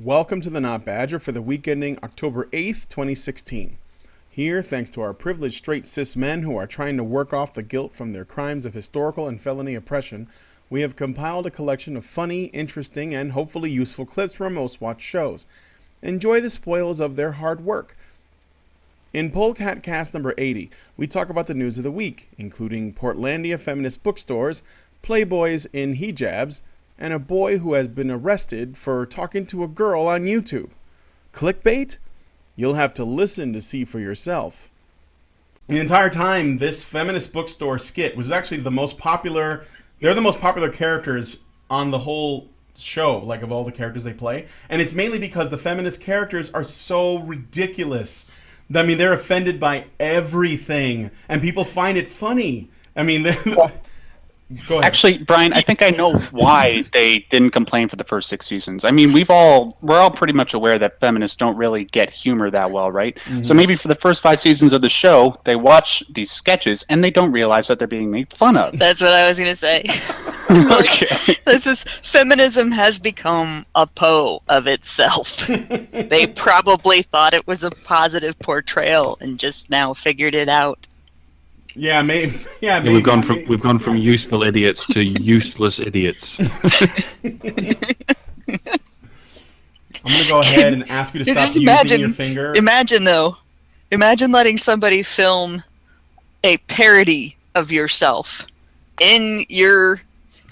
Welcome to the Not Badger for the week ending October 8th, 2016. Here, thanks to our privileged straight cis men who are trying to work off the guilt from their crimes of historical and felony oppression, we have compiled a collection of funny, interesting, and hopefully useful clips from most watched shows. Enjoy the spoils of their hard work. In Polecat Cast number 80, we talk about the news of the week, including Portlandia feminist bookstores, playboys in hijabs, and a boy who has been arrested for talking to a girl on YouTube. Clickbait? You'll have to listen to see for yourself. The entire time, this feminist bookstore skit was actually the most popular. They're the most popular characters on the whole show, like of all the characters they play. And it's mainly because the feminist characters are so ridiculous. I mean, they're offended by everything, and people find it funny. I mean, go ahead. Actually, Brian, I think I know why they didn't complain for the first 6 seasons. I mean, we're all pretty much aware that feminists don't really get humor that well, right? Mm-hmm. So maybe for the first 5 seasons of the show, they watch these sketches and they don't realize that they're being made fun of. That's what I was going to say. Okay. Feminism has become a po of itself. They probably thought it was a positive portrayal and just now figured it out. Yeah, maybe. We've gone from useful idiots to useless idiots. I'm gonna go ahead and ask you to stop using your finger. Imagine letting somebody film a parody of yourself in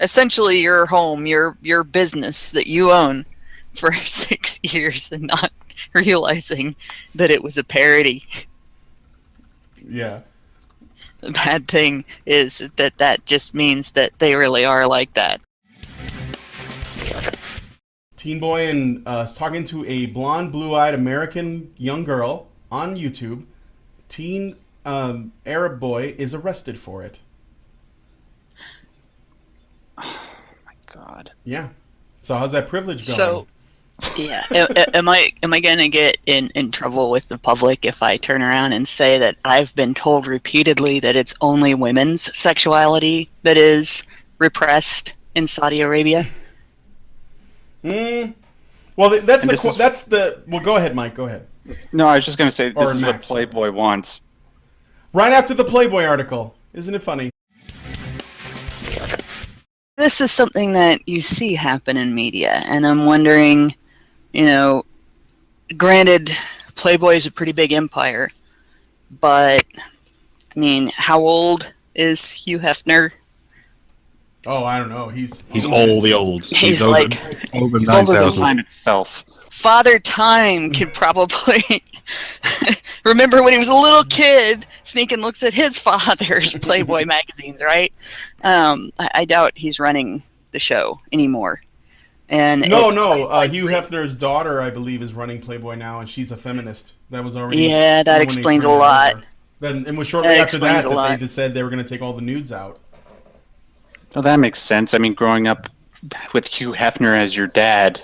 essentially your home, your business that you own for 6 years and not realizing that it was a parody. Yeah. The bad thing is that just means that they really are like that. Teen boy is talking to a blonde, blue-eyed American young girl on YouTube. Teen Arab boy is arrested for it. Oh my God. Yeah. So how's that privilege going? So, yeah. Am I gonna get in trouble with the public if I turn around and say that I've been told repeatedly that it's only women's sexuality that is repressed in Saudi Arabia? Well, well, go ahead, Mike. Go ahead. No, I was just going to say this is Max. what Playboy wants. Right after the Playboy article. Isn't it funny? This is something that you see happen in media, and I'm wondering, granted, Playboy is a pretty big empire, but, I mean, how old is Hugh Hefner? Oh, I don't know. He's all the old. He's over, like over He's older than 9,000. time itself. Father Time could probably remember when he was a little kid, sneaking looks at his father's Playboy magazines, right? I doubt he's running the show anymore. And No. Hugh Hefner's daughter, I believe, is running Playboy now, and she's a feminist. That was already. Yeah, that explains a lot. Then it was shortly after that they just said they were going to take all the nudes out. Well, that makes sense. I mean, growing up with Hugh Hefner as your dad,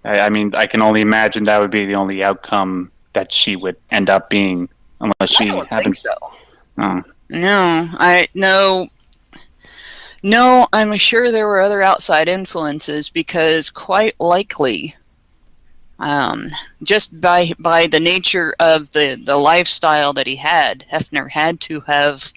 I mean, I can only imagine that would be the only outcome that she would end up being, unless she happens. I don't think so. No, I'm sure there were other outside influences because quite likely, just by the nature of the lifestyle that he had, Hefner had to have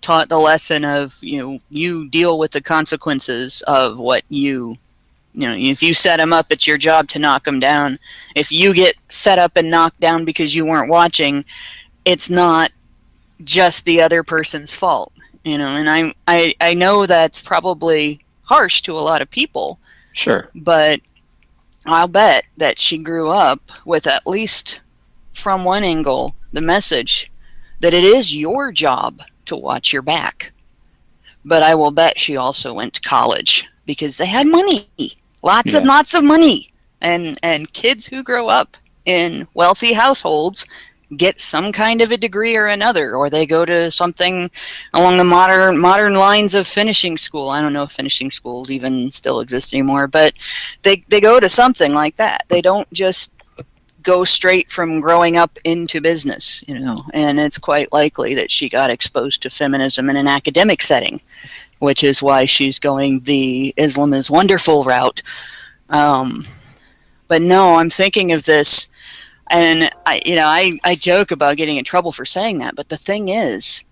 taught the lesson of, you deal with the consequences of what if you set them up, it's your job to knock them down. If you get set up and knocked down because you weren't watching, it's not just the other person's fault. And I know that's probably harsh to a lot of people. Sure. But I'll bet that she grew up with, at least from one angle, the message that it is your job to watch your back. But I will bet she also went to college because they had money. Lots and lots of money. And kids who grow up in wealthy households get some kind of a degree or another, or they go to something along the modern lines of finishing school. I don't know if finishing schools even still exist anymore, but they go to something like that. They don't just go straight from growing up into business, and it's quite likely that she got exposed to feminism in an academic setting, which is why she's going the Islam is wonderful route. But no, I'm thinking of this, and I joke about getting in trouble for saying that, but the thing is,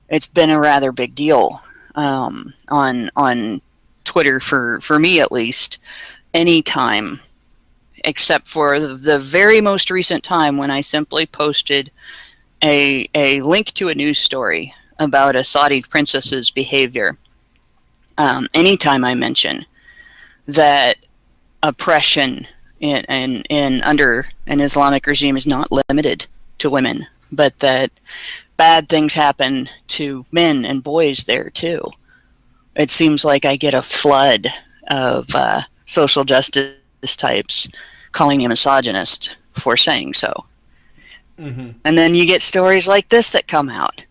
it's been a rather big deal on Twitter for me at least. Anytime, except for the very most recent time when I simply posted a link to a news story about a Saudi princess's behavior. Anytime I mention that oppression in under an Islamic regime is not limited to women, but that bad things happen to men and boys there too, it seems like I get a flood of social justice types calling me a misogynist for saying so. Mm-hmm. And then you get stories like this that come out,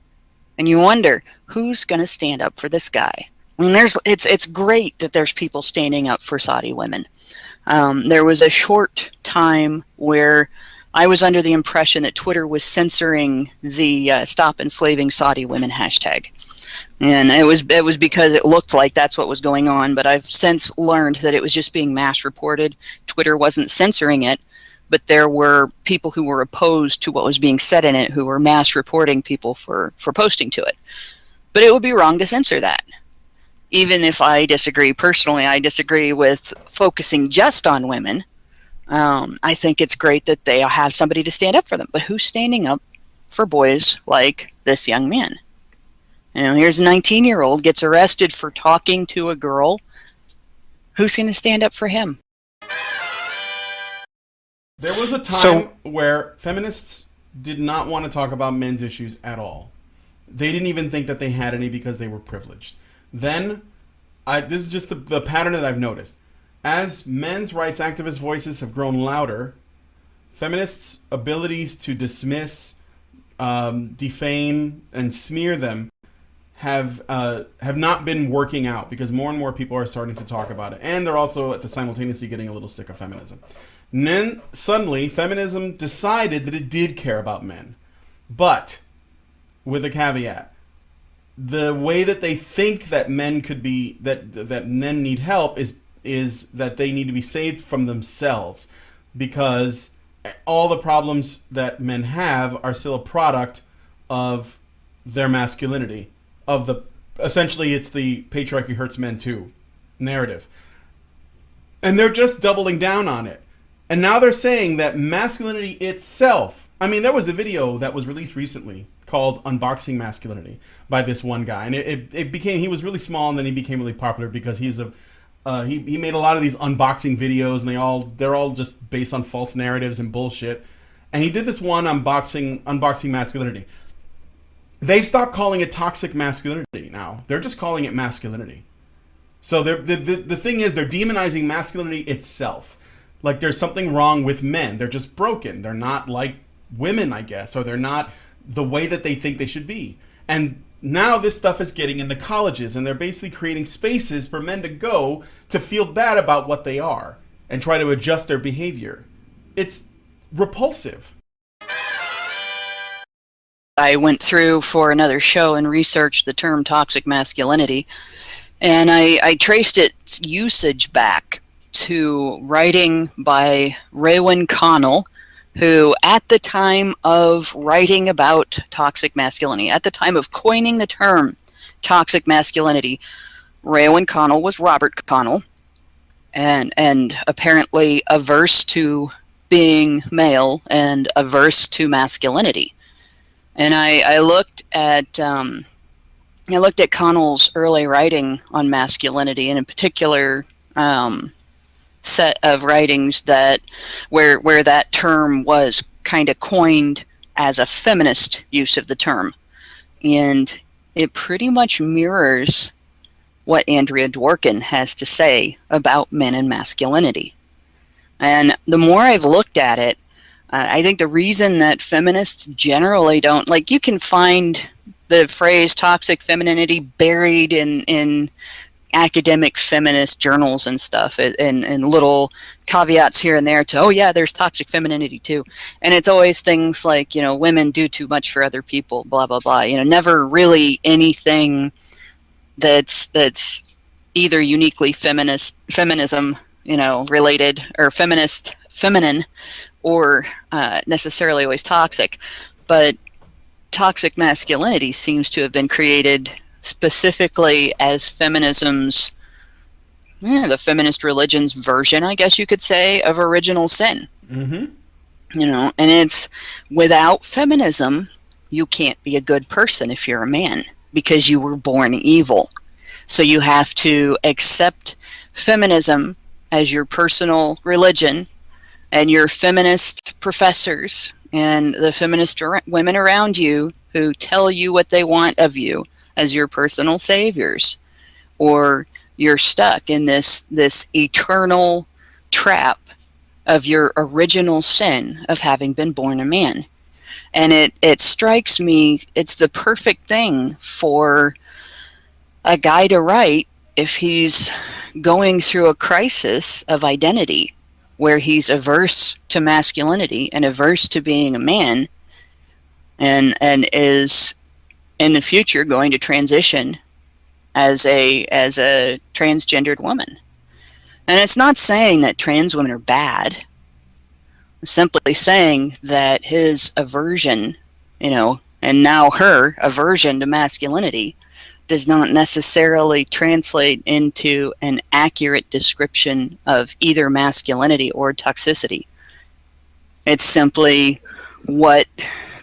and you wonder who's going to stand up for this guy. I mean, it's great that there's people standing up for Saudi women. There was a short time where I was under the impression that Twitter was censoring the "Stop Enslaving Saudi Women" hashtag. And it was because it looked like that's what was going on, but I've since learned that it was just being mass reported. Twitter wasn't censoring it, but there were people who were opposed to what was being said in it who were mass reporting people for posting to it. But it would be wrong to censor that. Even if I disagree personally, I disagree with focusing just on women. I think it's great that they have somebody to stand up for them. But who's standing up for boys like this young man? Here's a 19-year-old gets arrested for talking to a girl. Who's going to stand up for him? There was a time where feminists did not want to talk about men's issues at all. They didn't even think that they had any because they were privileged. Then, this is just the pattern that I've noticed. As men's rights activist voices have grown louder, feminists' abilities to dismiss, defame, and smear them have not been working out because more and more people are starting to talk about it. And they're also simultaneously getting a little sick of feminism. And then suddenly, feminism decided that it did care about men. But, with a caveat, the way that they think that men could be, that men need help is that they need to be saved from themselves, because all the problems that men have are still a product of their masculinity, essentially it's the patriarchy hurts men too narrative. And they're just doubling down on it. And now they're saying that masculinity itself, I mean, there was a video that was released recently called Unboxing Masculinity by this one guy. And he was really small, and then he became really popular because he made a lot of these unboxing videos, and they're all just based on false narratives and bullshit. And he did this one unboxing masculinity. They've stopped calling it toxic masculinity now. They're just calling it masculinity. So the thing is, they're demonizing masculinity itself. Like there's something wrong with men. They're just broken. They're not like women, I guess, or they're not the way that they think they should be. And now this stuff is getting into colleges, and they're basically creating spaces for men to go to feel bad about what they are and try to adjust their behavior. It's repulsive. I went through for another show and researched the term toxic masculinity, and I traced its usage back to writing by Raewyn Connell, who at the time of writing about toxic masculinity, at the time of coining the term toxic masculinity, Raewyn Connell was Robert Connell, and apparently averse to being male and averse to masculinity. And I looked at Connell's early writing on masculinity, and in particular set of writings where that term was kind of coined as a feminist use of the term. And it pretty much mirrors what Andrea Dworkin has to say about men and masculinity. And the more I've looked at it, I think the reason that feminists generally don't, like, you can find the phrase toxic femininity buried in academic feminist journals and stuff, and little caveats here and there to, oh yeah, there's toxic femininity too. And it's always things like, women do too much for other people, blah, blah, blah. Never really anything that's either uniquely feminism, related or feminine, or necessarily always toxic, but toxic masculinity seems to have been created specifically as feminism's, the feminist religion's version, I guess you could say, of original sin. Mm-hmm. And it's, without feminism, you can't be a good person if you're a man, because you were born evil. So you have to accept feminism as your personal religion, and your feminist professors and the feminist women around you who tell you what they want of you as your personal saviors, or you're stuck in this eternal trap of your original sin of having been born a man. And it strikes me, it's the perfect thing for a guy to write if he's going through a crisis of identity, where he's averse to masculinity and averse to being a man, and is in the future going to transition as a transgendered woman. And it's not saying that trans women are bad. It's simply saying that his aversion, and now her aversion to masculinity, does not necessarily translate into an accurate description of either masculinity or toxicity. It's simply what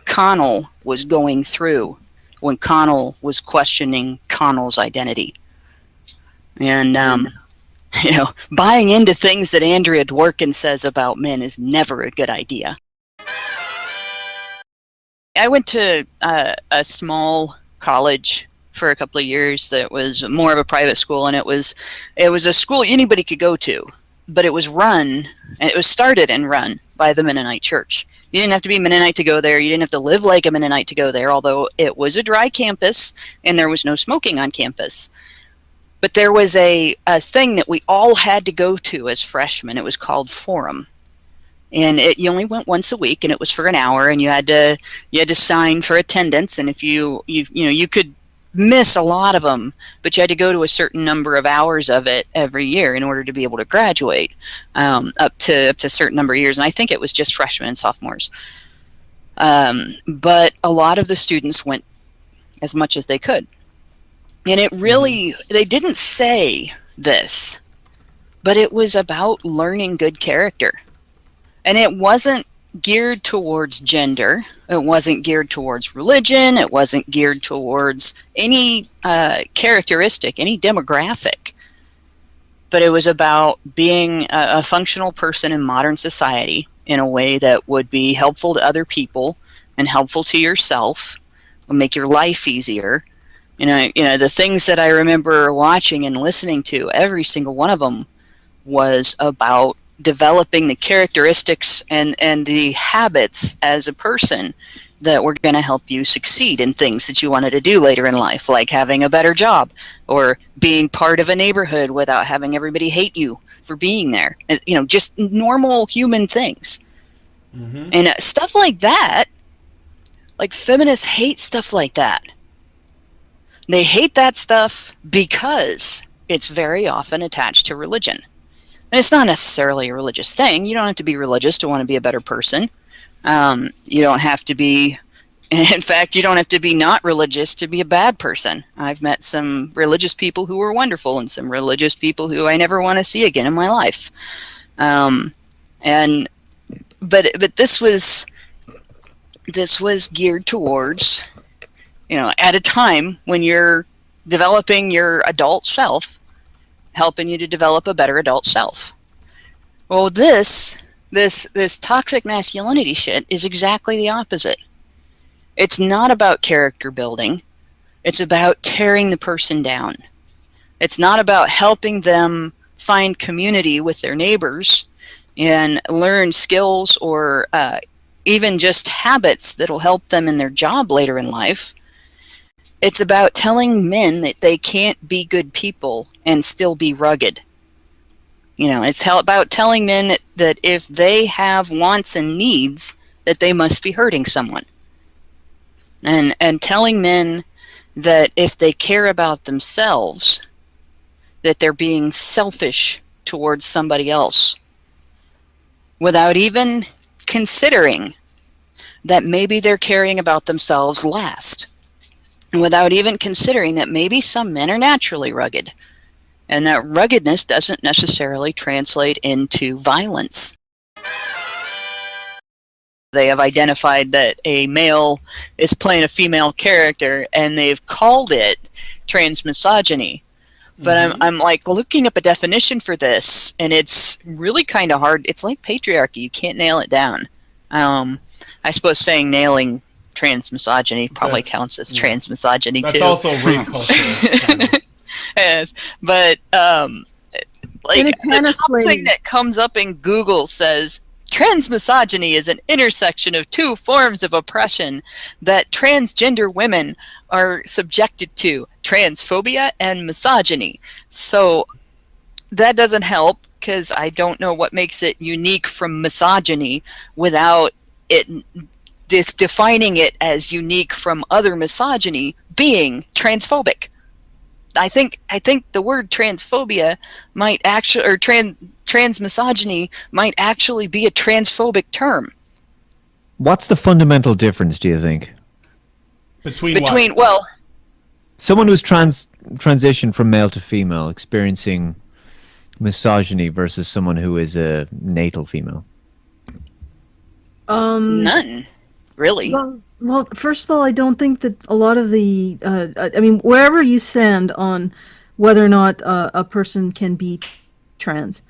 Connell was going through when Connell was questioning Connell's identity. And, buying into things that Andrea Dworkin says about men is never a good idea. I went to a small college for a couple of years that was more of a private school, and it was a school anybody could go to, but it was started and run by the Mennonite Church. You didn't have to be Mennonite to go there. You didn't have to live like a Mennonite to go there, although it was a dry campus and there was no smoking on campus. But there was a thing that we all had to go to as freshmen. It was called Forum. And you only went once a week, and it was for an hour, and you had to sign for attendance. And if you could miss a lot of them, but you had to go to a certain number of hours of it every year in order to be able to graduate, up to a certain number of years. And I think it was just freshmen and sophomores. But a lot of the students went as much as they could. And it really, they didn't say this, but it was about learning good character. And it wasn't geared towards gender. It wasn't geared towards religion. It wasn't geared towards any characteristic, any demographic. But it was about being a functional person in modern society in a way that would be helpful to other people and helpful to yourself, will make your life easier. The things that I remember watching and listening to, every single one of them was about developing the characteristics and the habits as a person that were going to help you succeed in things that you wanted to do later in life, like having a better job or being part of a neighborhood without having everybody hate you for being there. Just normal human things. Mm-hmm. And stuff like that, like feminists hate stuff like that. They hate that stuff because it's very often attached to religion. And it's not necessarily a religious thing. You don't have to be religious to want to be a better person. You don't have to be, in fact, you don't have to be not religious to be a bad person. I've met some religious people who were wonderful and some religious people who I never want to see again in my life. But this was geared towards, at a time when you're developing your adult self, helping you to develop a better adult self. Well, this toxic masculinity shit is exactly the opposite. It's not about character building. It's about tearing the person down. It's not about helping them find community with their neighbors and learn skills or even just habits that'll help them in their job later in life. It's about telling men that they can't be good people and still be rugged. It's about telling men that if they have wants and needs, that they must be hurting someone. And telling men that if they care about themselves, that they're being selfish towards somebody else without even considering that maybe they're caring about themselves last, without even considering that maybe some men are naturally rugged, and that ruggedness doesn't necessarily translate into violence. They have identified that a male is playing a female character, and they've called it transmisogyny. But I'm like looking up a definition for this, and it's really kind of hard. It's like patriarchy. You can't nail it down. I suppose saying nailing transmisogyny probably counts as transmisogyny too. That's also rape culture. Kind of. Yes, but like the top thing that comes up in Google says transmisogyny is an intersection of two forms of oppression that transgender women are subjected to: transphobia and misogyny. So that doesn't help, because I don't know what makes it unique from misogyny without it defining it as unique from other misogyny being transphobic. I think the word transphobia might actually, or transmisogyny might actually be a transphobic term. What's the fundamental difference, do you think? Between well, someone who's transitioned from male to female experiencing misogyny versus someone who is a natal female? None, really. Well, first of all, I don't think that a lot of the, I mean, wherever you stand on whether or not a person can be trans,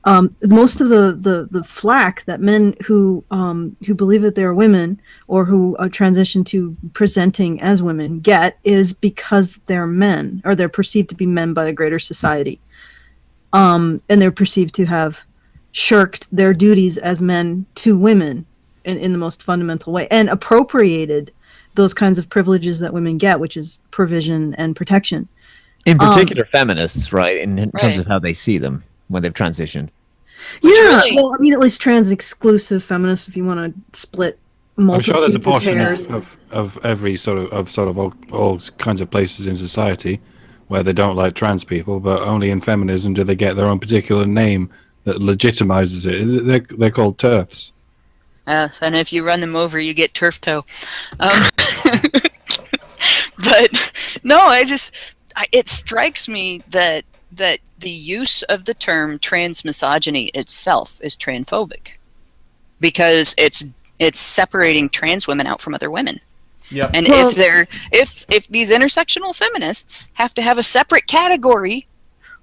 most of the flack that men who believe that they're women or who transition to presenting as women get is because they're men, or they're perceived to be men by a greater society, and they're perceived to have shirked their duties as men to women in the most fundamental way, and appropriated those kinds of privileges that women get, which is provision and protection. In particular, feminists, right? In terms of how they see them when they've transitioned. Well, I mean, at least trans-exclusive feminists, if you want to split multitudes I'm sure there's a portion of pairs. of every sort of all kinds of places in society where they don't like trans people, but only in feminism do they get their own particular name that legitimizes it. They're called TERFs. Yes, and if you run them over, you get turf toe. But no, it strikes me that the use of the term transmisogyny itself is transphobic, because it's separating trans women out from other women. Yep. And if these intersectional feminists have to have a separate category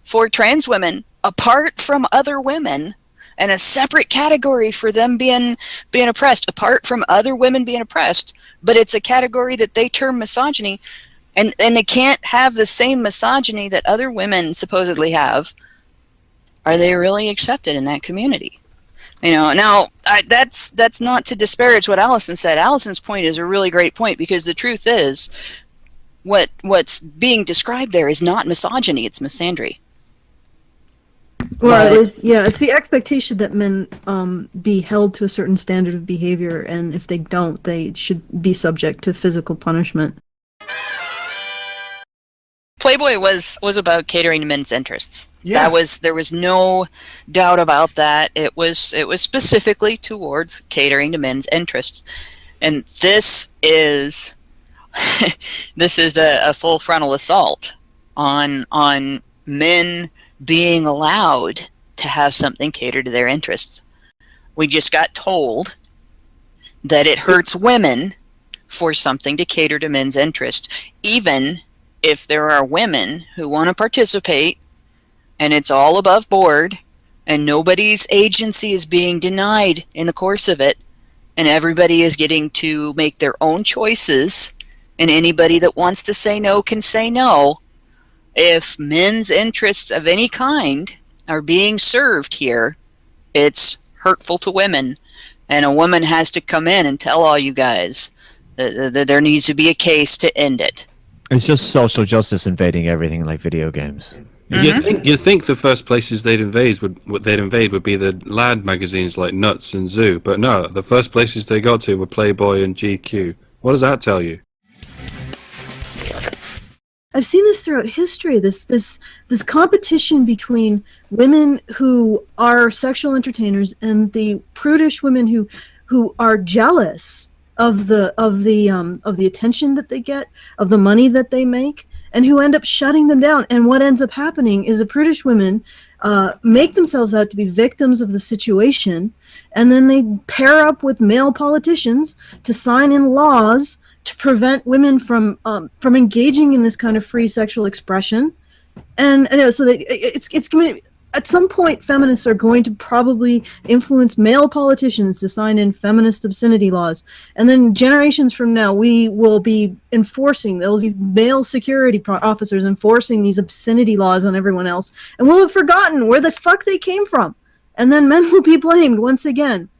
for trans women apart from other women, and a separate category for them being oppressed apart from other women being oppressed, but it's a category that they term misogyny, and they can't have the same misogyny that other women supposedly have, are they really accepted in that community? You know, now that's not to disparage what Allison said. Allison's point is a really great point, because the truth is what's being described there is not misogyny, it's misandry. Well, it's the expectation that men be held to a certain standard of behavior, and if they don't, they should be subject to physical punishment. Playboy was about catering to men's interests. Yes. There was no doubt about that. It was specifically towards catering to men's interests, and this is a full frontal assault on men being allowed to have something catered to their interests. We just got told that it hurts women for something to cater to men's interests, even if there are women who want to participate and it's all above board and nobody's agency is being denied in the course of it, and everybody is getting to make their own choices, and anybody that wants to say no can say no. If men's interests of any kind are being served here, it's hurtful to women, and a woman has to come in and tell all you guys that there needs to be a case to end it. It's just social justice invading everything like video games. You'd think the first places they'd invade would be the lad magazines like Nuts and Zoo, but no, the first places they got to were Playboy and GQ. What does that tell you? I've seen this throughout history. This competition between women who are sexual entertainers and the prudish women who are jealous of the attention that they get, of the money that they make, and who end up shutting them down. And what ends up happening is the prudish women make themselves out to be victims of the situation, and then they pair up with male politicians to sign in laws to prevent women from engaging in this kind of free sexual expression. And so it's going to, at some point, feminists are going to probably influence male politicians to sign in feminist obscenity laws. And then generations from now, we will be enforcing, there will be male security officers enforcing these obscenity laws on everyone else. And we'll have forgotten where the fuck they came from. And then men will be blamed once again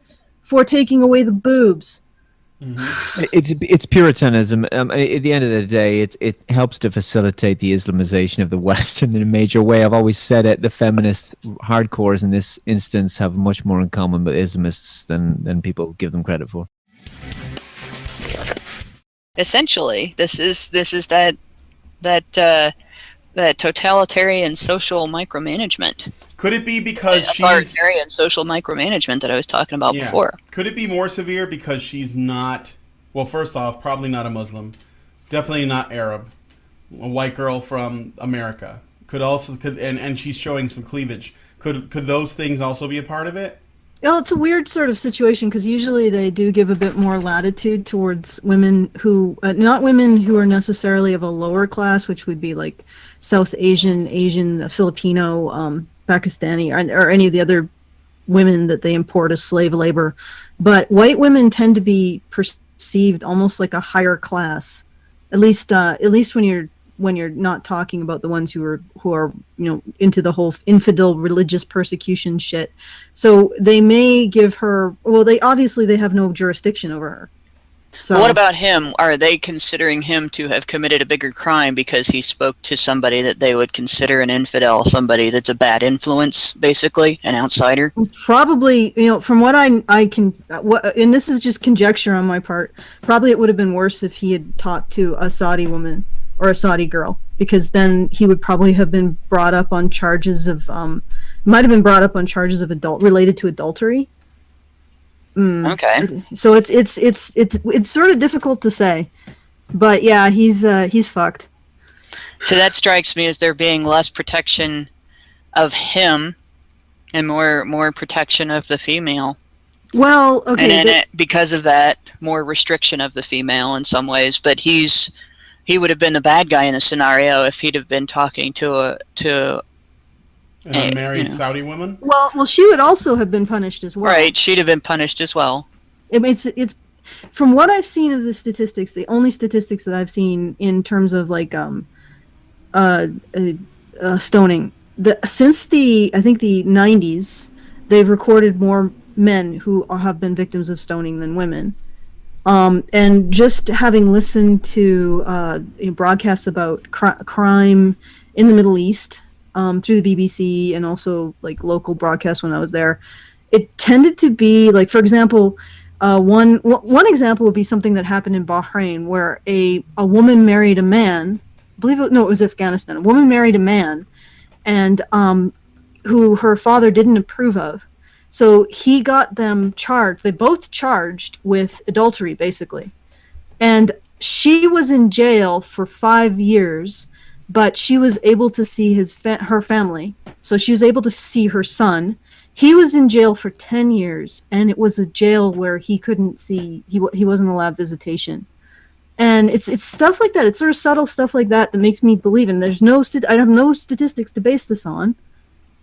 for taking away the boobs. Mm-hmm. It's Puritanism. At the end of the day, it helps to facilitate the Islamization of the West in a major way. I've always said it. The feminist hardcores in this instance have much more in common with Islamists than people give them credit for. Essentially, this is that totalitarian social micromanagement. Could it be because she's authoritarian social micromanagement that I was talking about before? Could it be more severe because she's not? Well, first off, probably not a Muslim, definitely not Arab, a white girl from America. And she's showing some cleavage. Could those things also be a part of it? Well, it's a weird sort of situation because usually they do give a bit more latitude towards women who, not women who are necessarily of a lower class, which would be like South Asian, Filipino, Pakistani, or any of the other women that they import as slave labor. But white women tend to be perceived almost like a higher class, at least when you're not talking about the ones who are into the whole infidel religious persecution shit. So they may give her, well, they have no jurisdiction over her. So what about him? Are they considering him to have committed a bigger crime because he spoke to somebody that they would consider an infidel, somebody that's a bad influence, basically, an outsider? Probably, from what I can, and this is just conjecture on my part, probably it would have been worse if he had talked to a Saudi woman or a Saudi girl, because then he would probably have been brought up on charges of, related to adultery. Okay. So it's sort of difficult to say, but yeah, he's fucked. So that strikes me as there being less protection of him and more protection of the female. Well, okay. And because of that, more restriction of the female in some ways. But he would have been the bad guy in the scenario if he'd have been talking to an unmarried Saudi woman? Well, she would also have been punished as well. Right, she'd have been punished as well. It's from what I've seen of the statistics, the only statistics that I've seen in terms of like stoning, since the 90s, they've recorded more men who have been victims of stoning than women. And just having listened to broadcasts about crime in the Middle East, through the BBC and also like local broadcasts when I was there, it tended to be like, for example, one example would be something that happened in Bahrain where a woman married a man. It was Afghanistan. A woman married a man, and who her father didn't approve of. So he got them charged. They both charged with adultery, basically, and she was in jail for 5 years. But she was able to see her family. So she was able to see her son. He was in jail for 10 years, and it was a jail where he couldn't see, he wasn't allowed visitation. And it's stuff like that. It's sort of subtle stuff like that makes me believe, and I have no statistics to base this on,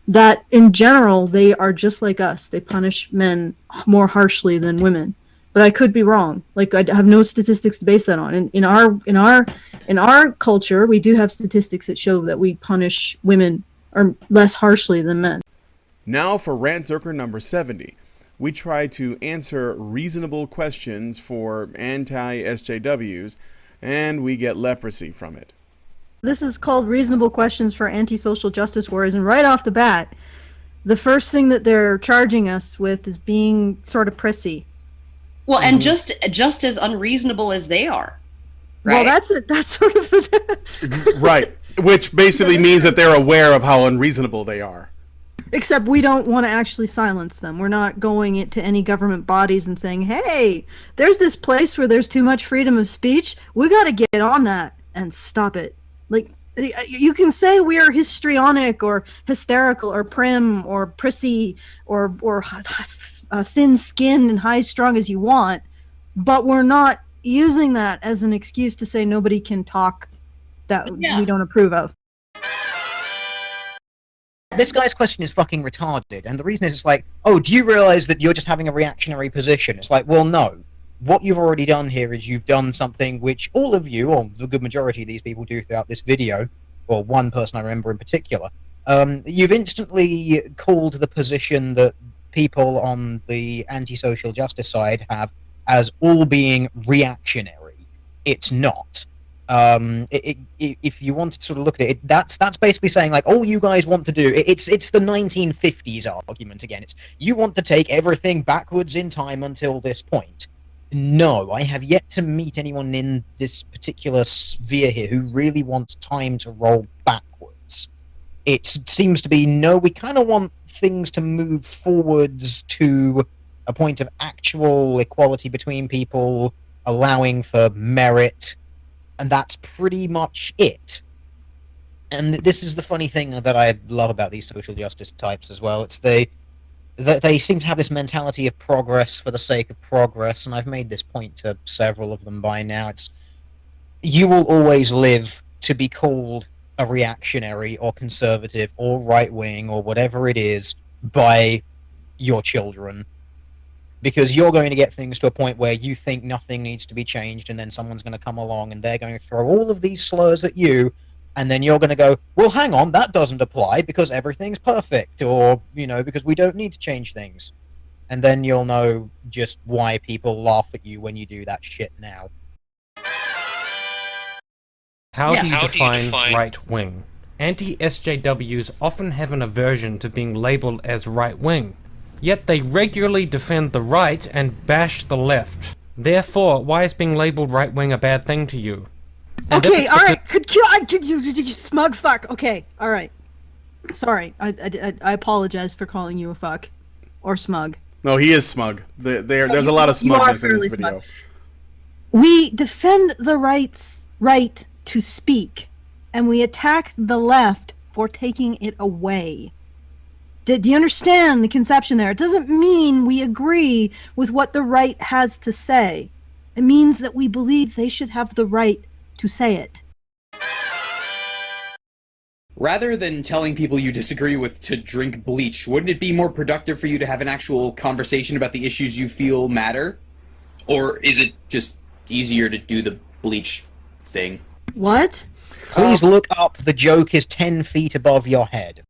that in general, they are just like us. They punish men more harshly than women. But I could be wrong. Like, I have no statistics to base that on. In our culture, we do have statistics that show that we punish women or less harshly than men. Now for Rant Zerker number 70. We try to answer reasonable questions for anti-SJWs, and we get leprosy from it. This is called Reasonable Questions for Anti-Social Justice Warriors, and right off the bat, the first thing that they're charging us with is being sort of prissy. Well, and just as unreasonable as they are. Well, Right. that's sort of Right. Which basically means that they're aware of how unreasonable they are. Except we don't want to actually silence them. We're not going into any government bodies and saying, "Hey, there's this place where there's too much freedom of speech. We got to get on that and stop it." Like, you can say we are histrionic or hysterical or prim or prissy or thin-skinned and high-strung as you want, but we're not using that as an excuse to say nobody can talk that we don't approve of. This guy's question is fucking retarded, and the reason is it's like, oh, do you realize that you're just having a reactionary position? It's like, well, no. What you've already done here is you've done something which all of you, or the good majority of these people do throughout this video, or one person I remember in particular, you've instantly called the position that people on the anti-social justice side have as all being reactionary. It's not. If you want to sort of look at it, that's basically saying like all you guys want to do. It's the 1950s argument again. It's you want to take everything backwards in time until this point. No, I have yet to meet anyone in this particular sphere here who really wants time to roll backwards. It seems to be no. We kind of want things to move forwards to a point of actual equality between people, allowing for merit. And that's pretty much it. And this is the funny thing that I love about these social justice types as well. It's they seem to have this mentality of progress for the sake of progress, and I've made this point to several of them by now. It's you will always live to be called a reactionary or conservative or right-wing or whatever it is by your children. Because you're going to get things to a point where you think nothing needs to be changed, and then someone's going to come along and they're going to throw all of these slurs at you, and then you're going to go, well, hang on, that doesn't apply because everything's perfect, or, because we don't need to change things. And then you'll know just why people laugh at you when you do that shit now. How do you define right-wing? Anti-SJWs often have an aversion to being labelled as right-wing. Yet they regularly defend the right and bash the left. Therefore, why is being labelled right-wing a bad thing to you? And Okay, alright, could you smug fuck? Okay, alright. Sorry, I apologize for calling you a fuck. Or smug. No, he is smug. There's a lot of smugness in this video. Smug. We defend the right to speak, and we attack the left for taking it away. Do you understand the conception there? It doesn't mean we agree with what the right has to say. It means that we believe they should have the right to say it. Rather than telling people you disagree with to drink bleach, wouldn't it be more productive for you to have an actual conversation about the issues you feel matter? Or is it just easier to do the bleach thing? What? Please look up The Joke is 10 Feet Above Your Head.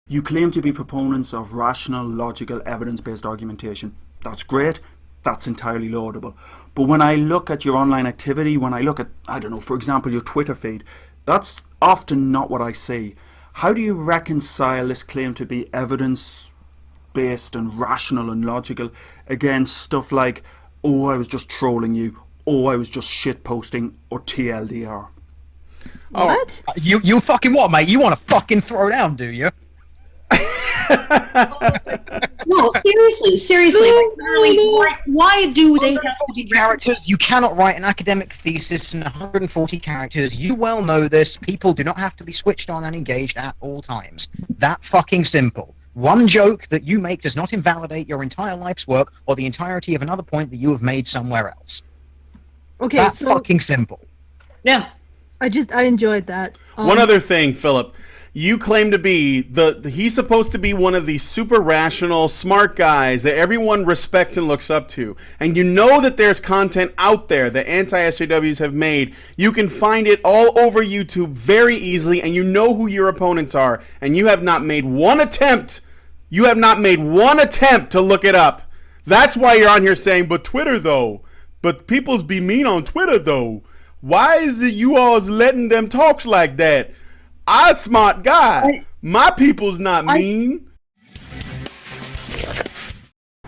You claim to be proponents of rational, logical, evidence-based argumentation. That's great. That's entirely laudable. But when I look at your online activity, when I look at, I don't know, for example, your Twitter feed, that's often not what I see. How do you reconcile this claim to be evidence-based and rational and logical against stuff like, oh, I was just trolling you, oh, I was just shitposting, or TLDR? What? You fucking what, mate? You want to fucking throw down, do you? No, seriously. Like, literally, why do they have 140 characters? You cannot write an academic thesis in 140 characters. You well know this. People do not have to be switched on and engaged at all times. That fucking simple. One joke that you make does not invalidate your entire life's work or the entirety of another point that you have made somewhere else. Okay, That's so fucking simple. Yeah. I enjoyed that. One other thing, Philip. You claim to be he's supposed to be one of these super rational, smart guys that everyone respects and looks up to. And you know that there's content out there that anti-SJWs have made. You can find it all over YouTube very easily, and you know who your opponents are. And you have not made one attempt. You have not made one attempt to look it up. That's why you're on here saying, but Twitter though. But people's be mean on Twitter though. Why is it you all's letting them talks like that? I'm a smart guy. My people's not mean.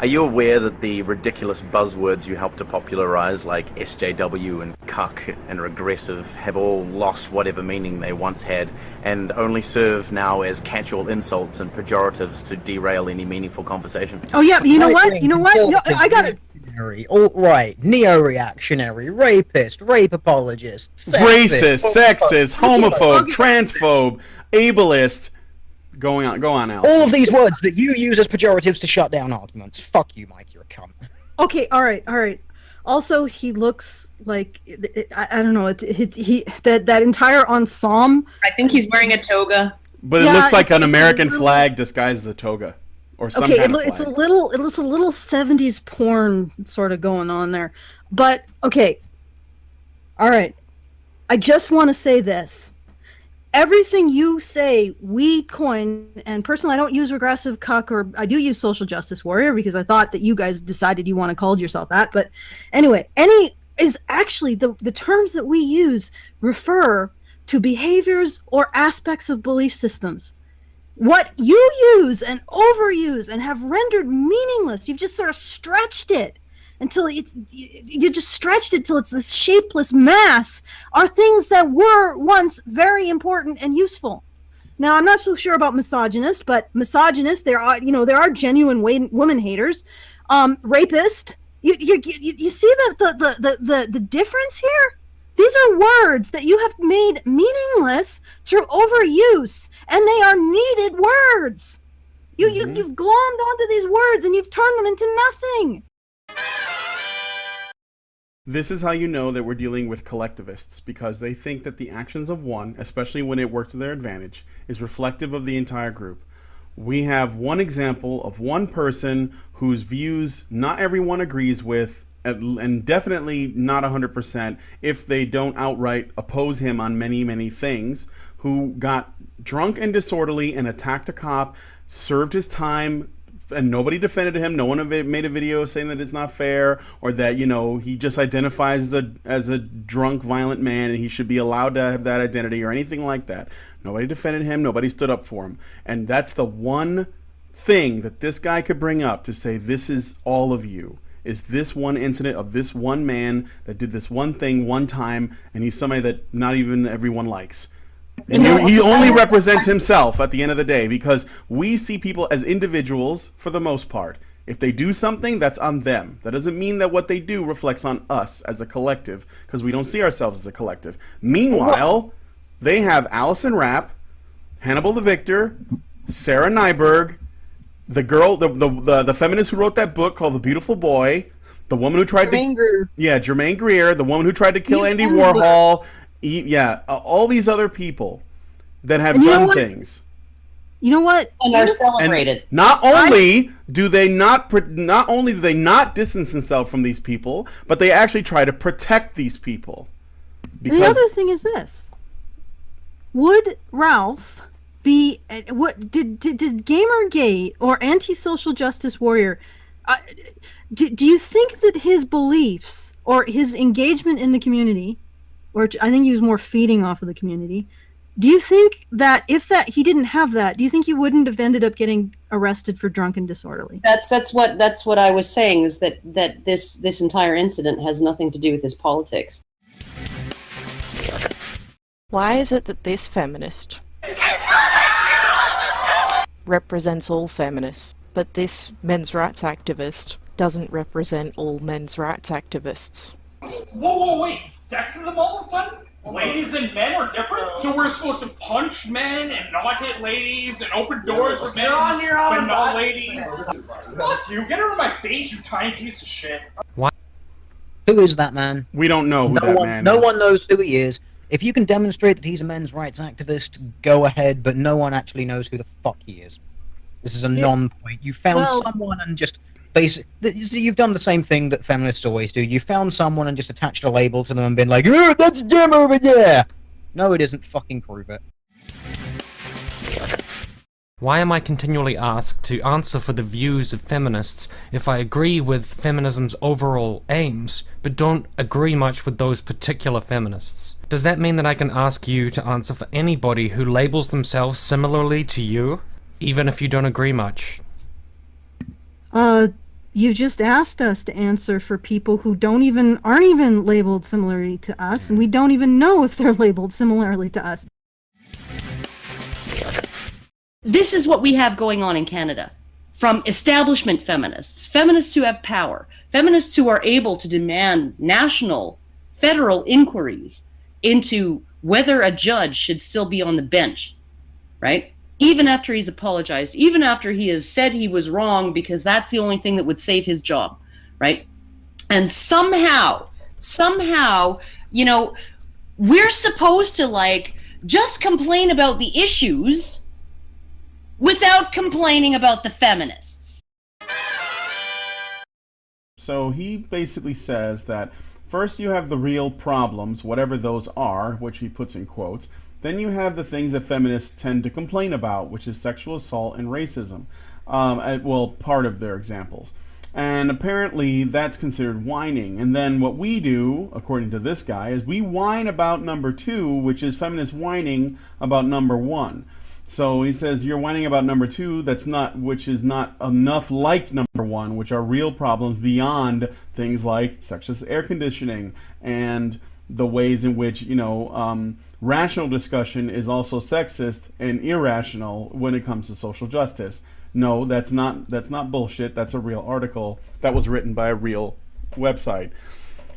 Are you aware that the ridiculous buzzwords you helped to popularize, like SJW and cuck and regressive, have all lost whatever meaning they once had, and only serve now as casual insults and pejoratives to derail any meaningful conversation? Oh yeah, you know what? No, I got it. Alt-right, neo-reactionary, rapist, rape apologist, Racist, sexist, homophobe, transphobe, ableist. Go on, Alex. All of these words that you use as pejoratives to shut down arguments. Fuck you, Mike. You're a cunt. Okay, all right. Also, he looks like I don't know. That entire ensemble. I think he's wearing a toga. But it looks like an American flag disguised as a toga, or some kind of flag. It's a little 70s porn sort of going on there. But okay, all right. I just want to say this. Everything you say, we coin, and personally, I don't use regressive cuck, or I do use social justice warrior because I thought that you guys decided you want to call yourself that. But anyway, is actually the terms that we use refer to behaviors or aspects of belief systems. What you use and overuse and have rendered meaningless, you've just sort of stretched it until you just stretched it till it's this shapeless mass, are things that were once very important and useful. Now, I'm not so sure about misogynist, but misogynist, there are genuine woman haters. Rapist, you see the difference here? These are words that you have made meaningless through overuse, and they are needed words. You've glommed onto these words and you've turned them into nothing. This is how you know that we're dealing with collectivists, because they think that the actions of one, especially when it works to their advantage, is reflective of the entire group. We have one example of one person whose views not everyone agrees with, and definitely not 100% if they don't outright oppose him on many, many things, who got drunk and disorderly and attacked a cop, served his time, and nobody defended him. No one made a video saying that it's not fair, or that, he just identifies as a drunk, violent man and he should be allowed to have that identity, or anything like that. Nobody defended him. Nobody stood up for him. And that's the one thing that this guy could bring up to say, this is all of you, is this one incident of this one man that did this one thing one time, and he's somebody that not even everyone likes. And he only represents himself at the end of the day, because we see people as individuals for the most part. If they do something, that's on them. That doesn't mean that what they do reflects on us as a collective, because we don't see ourselves as a collective. Meanwhile, they have Allison Rapp, Hannibal the Victor, Sarah Nyberg, the girl, the feminist who wrote that book called The Beautiful Boy, the woman who tried Germaine Greer, the woman who tried to kill Andy Warhol. All these other people that have done things. You know what? And are celebrated. And not only do they not distance themselves from these people, but they actually try to protect these people. Because the other thing is this: would Ralph be did Gamergate or Anti-Social Justice Warrior? Do you think that his beliefs or his engagement in the community, or I think he was more feeding off of the community, do you think that if he didn't have that, do you think he wouldn't have ended up getting arrested for drunk and disorderly? That's what I was saying, is that this entire incident has nothing to do with his politics. Why is it that this feminist represents all feminists, but this men's rights activist doesn't represent all men's rights activists? Whoa, wait! Sexism all of a sudden? Ladies and men are different? So we're supposed to punch men and not hit ladies and open doors for men, but not ladies? Fuck you! Get out of my face, you tiny piece of shit! What? Who is that man? We don't know who that man is. No one knows who he is. If you can demonstrate that he's a men's rights activist, go ahead, but no one actually knows who the fuck he is. This is a non-point. You found someone and just you've done the same thing that feminists always do. You found someone and just attached a label to them and been like, "Oh, that's Jim over there." No, it isn't. Fucking prove it. Why am I continually asked to answer for the views of feminists if I agree with feminism's overall aims, but don't agree much with those particular feminists? Does that mean that I can ask you to answer for anybody who labels themselves similarly to you, even if you don't agree much? You just asked us to answer for people who aren't even labeled similarly to us, and we don't even know if they're labeled similarly to us. This is what we have going on in Canada. From establishment feminists, feminists who have power, feminists who are able to demand national, federal inquiries into whether a judge should still be on the bench, right? Even after he's apologized, even after he has said he was wrong because that's the only thing that would save his job, right? And somehow, you know, we're supposed to like just complain about the issues without complaining about the feminists. So he basically says that first you have the real problems, whatever those are, which he puts in quotes. Then you have the things that feminists tend to complain about, which is sexual assault and racism. Well, part of their examples. And apparently that's considered whining. And then what we do, according to this guy, is we whine about number 2, which is feminists whining about number 1. So he says you're whining about number 2, which is not enough like number 1, which are real problems beyond things like sexist air conditioning and the ways in which, rational discussion is also sexist and irrational when it comes to social justice. No, that's not bullshit. That's a real article that was written by a real website.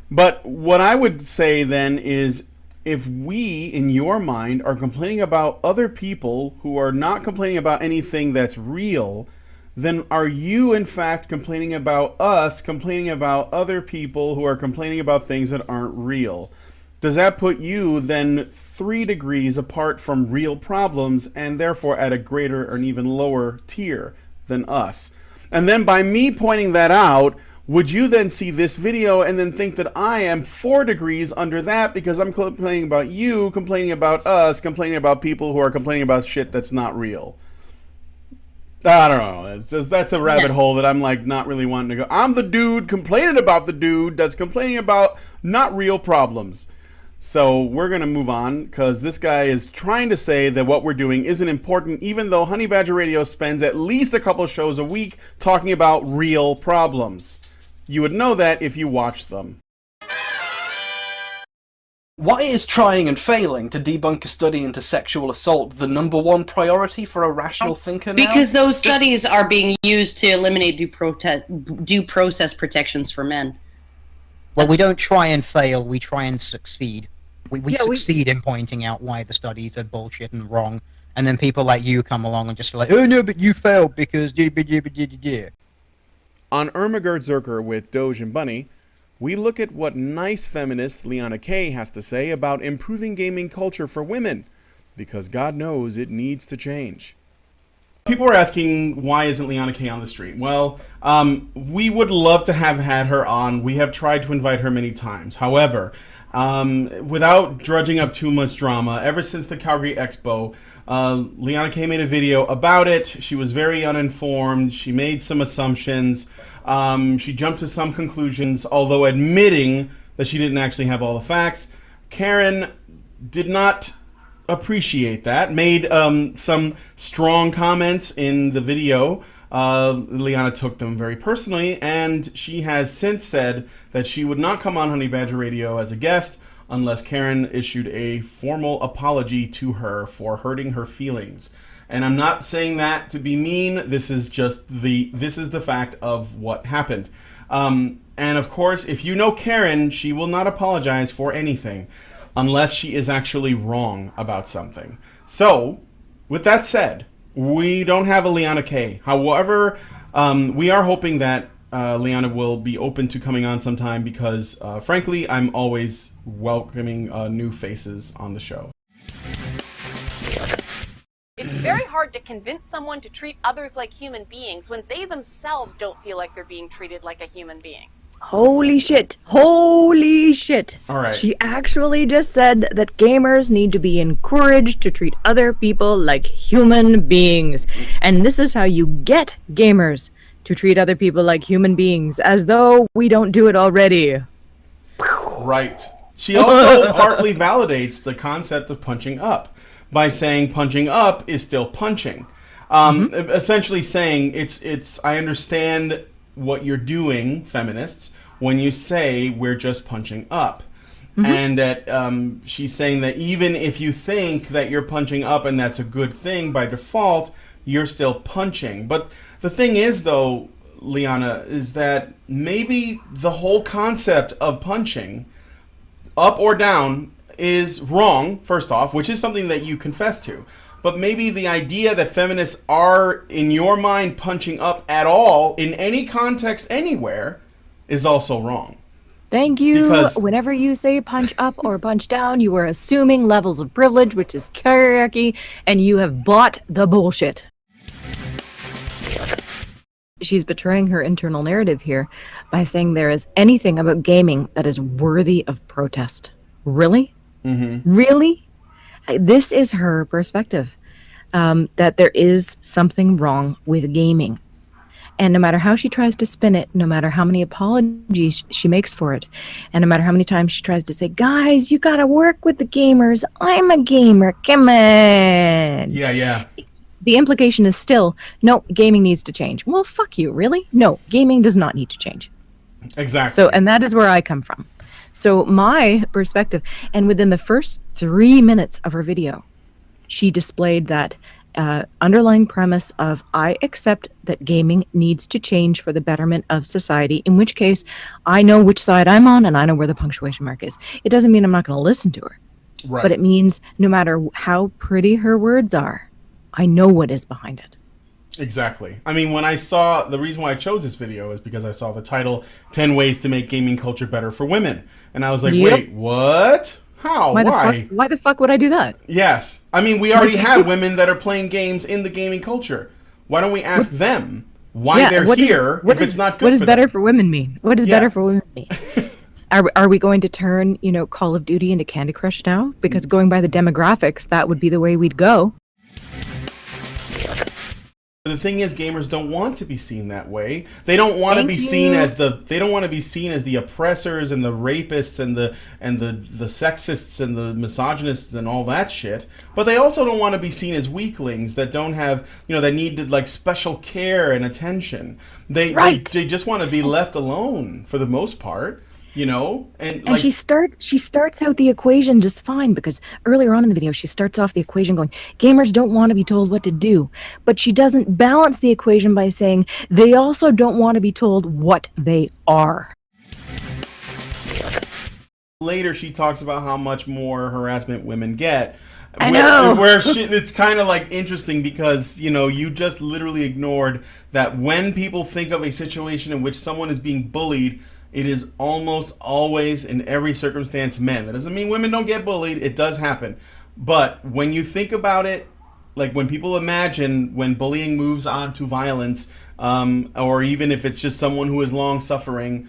But what I would say then is, if we, in your mind, are complaining about other people who are not complaining about anything that's real, then are you in fact complaining about us, complaining about other people who are complaining about things that aren't real? Does that put you then 3 degrees apart from real problems and therefore at a greater or an even lower tier than us? And then by me pointing that out, would you then see this video and then think that I am 4 degrees under that because I'm complaining about you, complaining about us, complaining about people who are complaining about shit that's not real? I don't know. That's a rabbit hole that I'm like not really wanting to go. I'm the dude complaining about the dude that's complaining about not real problems. So we're going to move on because this guy is trying to say that what we're doing isn't important, even though Honey Badger Radio spends at least a couple of shows a week talking about real problems. You would know that if you watch them. Why is trying and failing to debunk a study into sexual assault the #1 priority for a rational thinker now? Because those studies are being used to eliminate due process protections for men. Well, we don't try and fail, we try and succeed. We succeed in pointing out why the studies are bullshit and wrong, and then people like you come along and just like, oh no, but you failed because... On Ermagerd Zerker with Doge and Bunny, we look at what nice feminist Liana K has to say about improving gaming culture for women, because God knows it needs to change. People are asking, why isn't Liana K on the stream? Well, we would love to have had her on. We have tried to invite her many times. However, without drudging up too much drama, ever since the Calgary Expo, Liana K made a video about it. She was very uninformed. She made some assumptions. She jumped to some conclusions, although admitting that she didn't actually have all the facts. Karen did not appreciate that, made some strong comments in the video. Liana took them very personally, and she has since said that she would not come on Honey Badger Radio as a guest unless Karen issued a formal apology to her for hurting her feelings. And I'm not saying that to be mean. This is just the fact of what happened. And of course, if you know Karen, she will not apologize for anything unless she is actually wrong about something. So, with that said, we don't have a Liana K. However, we are hoping that Liana will be open to coming on sometime because, frankly, I'm always welcoming new faces on the show. It's very hard to convince someone to treat others like human beings when they themselves don't feel like they're being treated like a human being. Holy shit. Holy shit. All right. She actually just said that gamers need to be encouraged to treat other people like human beings. And this is how you get gamers to treat other people like human beings, as though we don't do it already. Right. She also partly validates the concept of punching up by saying punching up is still punching. Essentially saying I understand what you're doing, feminists, when you say we're just punching up. Mhm. And that she's saying that even if you think that you're punching up and that's a good thing by default, you're still punching. But the thing is, though, Liana, is that maybe the whole concept of punching up or down is wrong, first off, which is something that you confess to. But maybe the idea that feminists are, in your mind, punching up at all, in any context, anywhere, is also wrong. Thank you. Because- Whenever you say punch up or punch down, you are assuming levels of privilege, which is hierarchy, and you have bought the bullshit. She's betraying her internal narrative here by saying there is anything about gaming that is worthy of protest. Really? Mm-hmm. Really? This is her perspective, that there is something wrong with gaming. And no matter how she tries to spin it, no matter how many apologies she makes for it, and no matter how many times she tries to say, guys, you gotta work with the gamers. I'm a gamer. Come on. Yeah. The implication is still, no, gaming needs to change. Well, fuck you, really? No, gaming does not need to change. Exactly. So, and that is where I come from. So my perspective, and within the first 3 minutes of her video, she displayed that underlying premise of, I accept that gaming needs to change for the betterment of society, in which case I know which side I'm on and I know where the punctuation mark is. It doesn't mean I'm not going to listen to her. Right. But it means no matter how pretty her words are, I know what is behind it. Exactly. I mean, when I saw, the reason why I chose this video is because I saw the title, 10 Ways to Make Gaming Culture Better for Women. And I was like, Yep. wait, what? How? Why? Why the fuck would I do that? Yes. I mean, we already have women that are playing games in the gaming culture. Why don't we ask them why they're here if it's not good What does for better them? for women mean? What does better for women mean? Are we going to turn, Call of Duty into Candy Crush now? Because going by the demographics, that would be the way we'd go. The thing is, gamers don't want to be seen that way. They don't want to be seen as the oppressors and the rapists and the sexists and the misogynists and all that shit. But they also don't want to be seen as weaklings that don't have, that need like special care and attention. They just want to be left alone for the most part. And like, she starts out the equation just fine, because earlier on in the video she starts off the equation going, gamers don't want to be told what to do, but she doesn't balance the equation by saying they also don't want to be told what they are. Later she talks about how much more harassment women get. I know. It's kind of like interesting because you just literally ignored that when people think of a situation in which someone is being bullied, it is almost always, in every circumstance, men. That doesn't mean women don't get bullied. It does happen. But when you think about it, like when people imagine when bullying moves on to violence, or even if it's just someone who is long suffering,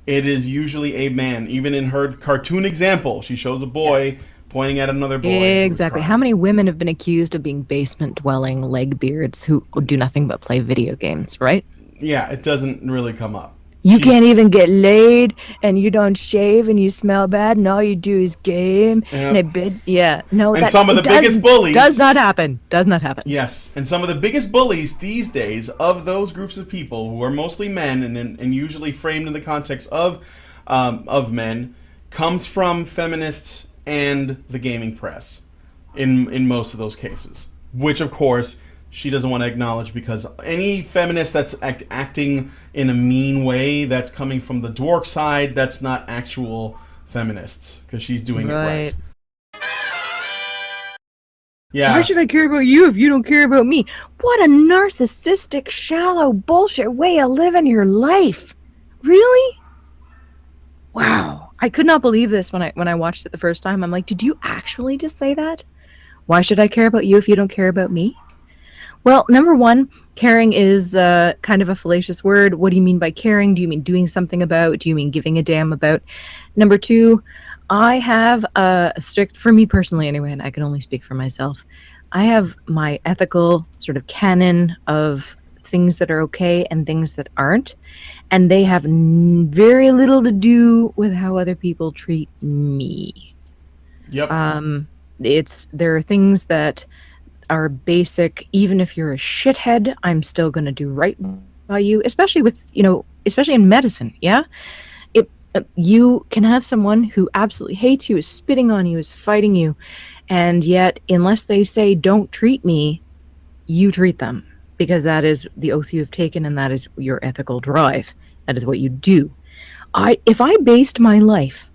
it is usually a man. Even in her cartoon example, she shows a boy pointing at another boy. Exactly. How many women have been accused of being basement-dwelling leg beards who do nothing but play video games, right? Yeah, it doesn't really come up. You can't even get laid, and you don't shave, and you smell bad, and all you do is game. Yep. No, some of the biggest bullies does not happen. Does not happen. Yes, and some of the biggest bullies these days of those groups of people who are mostly men and usually framed in the context of men comes from feminists and the gaming press in most of those cases, which of course she doesn't want to acknowledge, because any feminist that's acting in a mean way, that's coming from the dork side, that's not actual feminists, because she's doing it right. Yeah. Why should I care about you if you don't care about me? What a narcissistic, shallow, bullshit way of living your life. Really? Wow. I could not believe this when I watched it the first time. I'm like, did you actually just say that? Why should I care about you if you don't care about me? Well, number one, caring is kind of a fallacious word. What do you mean by caring? Do you mean doing something about? Do you mean giving a damn about? Number two, I have a strict, for me personally anyway, and I can only speak for myself, I have my ethical sort of canon of things that are okay and things that aren't, and they have very little to do with how other people treat me. Yep. There are things that are basic. Even if you're a shithead, I'm still going to do right by you, especially especially in medicine. Yeah, you can have someone who absolutely hates you, is spitting on you, is fighting you, and yet unless they say don't treat me, you treat them, because that is the oath you have taken and that is your ethical drive. That is what you do. If I based my life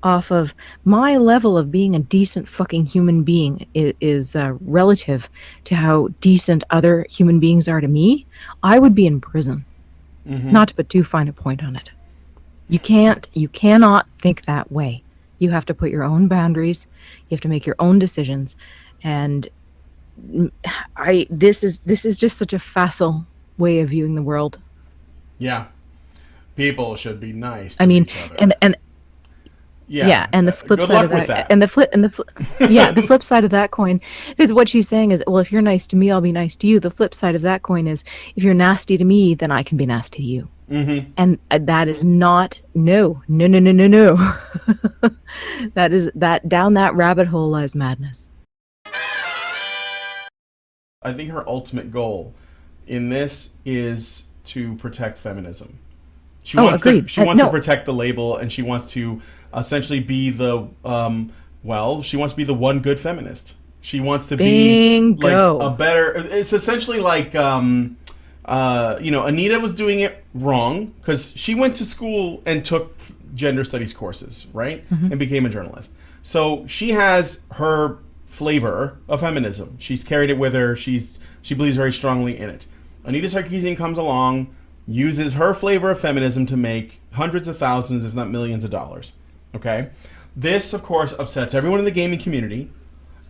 off of my level of being a decent fucking human being is relative to how decent other human beings are to me, I would be in prison. Not to put too fine a point on it. You cannot think that way. You have to put your own boundaries. You have to make your own decisions. And this is just such a facile way of viewing the world. Yeah. People should be nice to each other. And and the flip side of that, and the flip side of that coin is what she's saying is, well, if you're nice to me, I'll be nice to you. The flip side of that coin is, if you're nasty to me, then I can be nasty to you. And that is not no. that down that rabbit hole lies madness. I think her ultimate goal in this is to protect feminism. She wants to protect the label, and she wants to essentially be the she wants to be the one good feminist. She wants to be like a better. It's essentially like Anita was doing it wrong because she went to school and took gender studies courses, right, and became a journalist. So she has her flavor of feminism. She's carried it with her. She believes very strongly in it. Anita Sarkeesian comes along, uses her flavor of feminism to make hundreds of thousands, if not millions of dollars. Okay? This, of course, upsets everyone in the gaming community.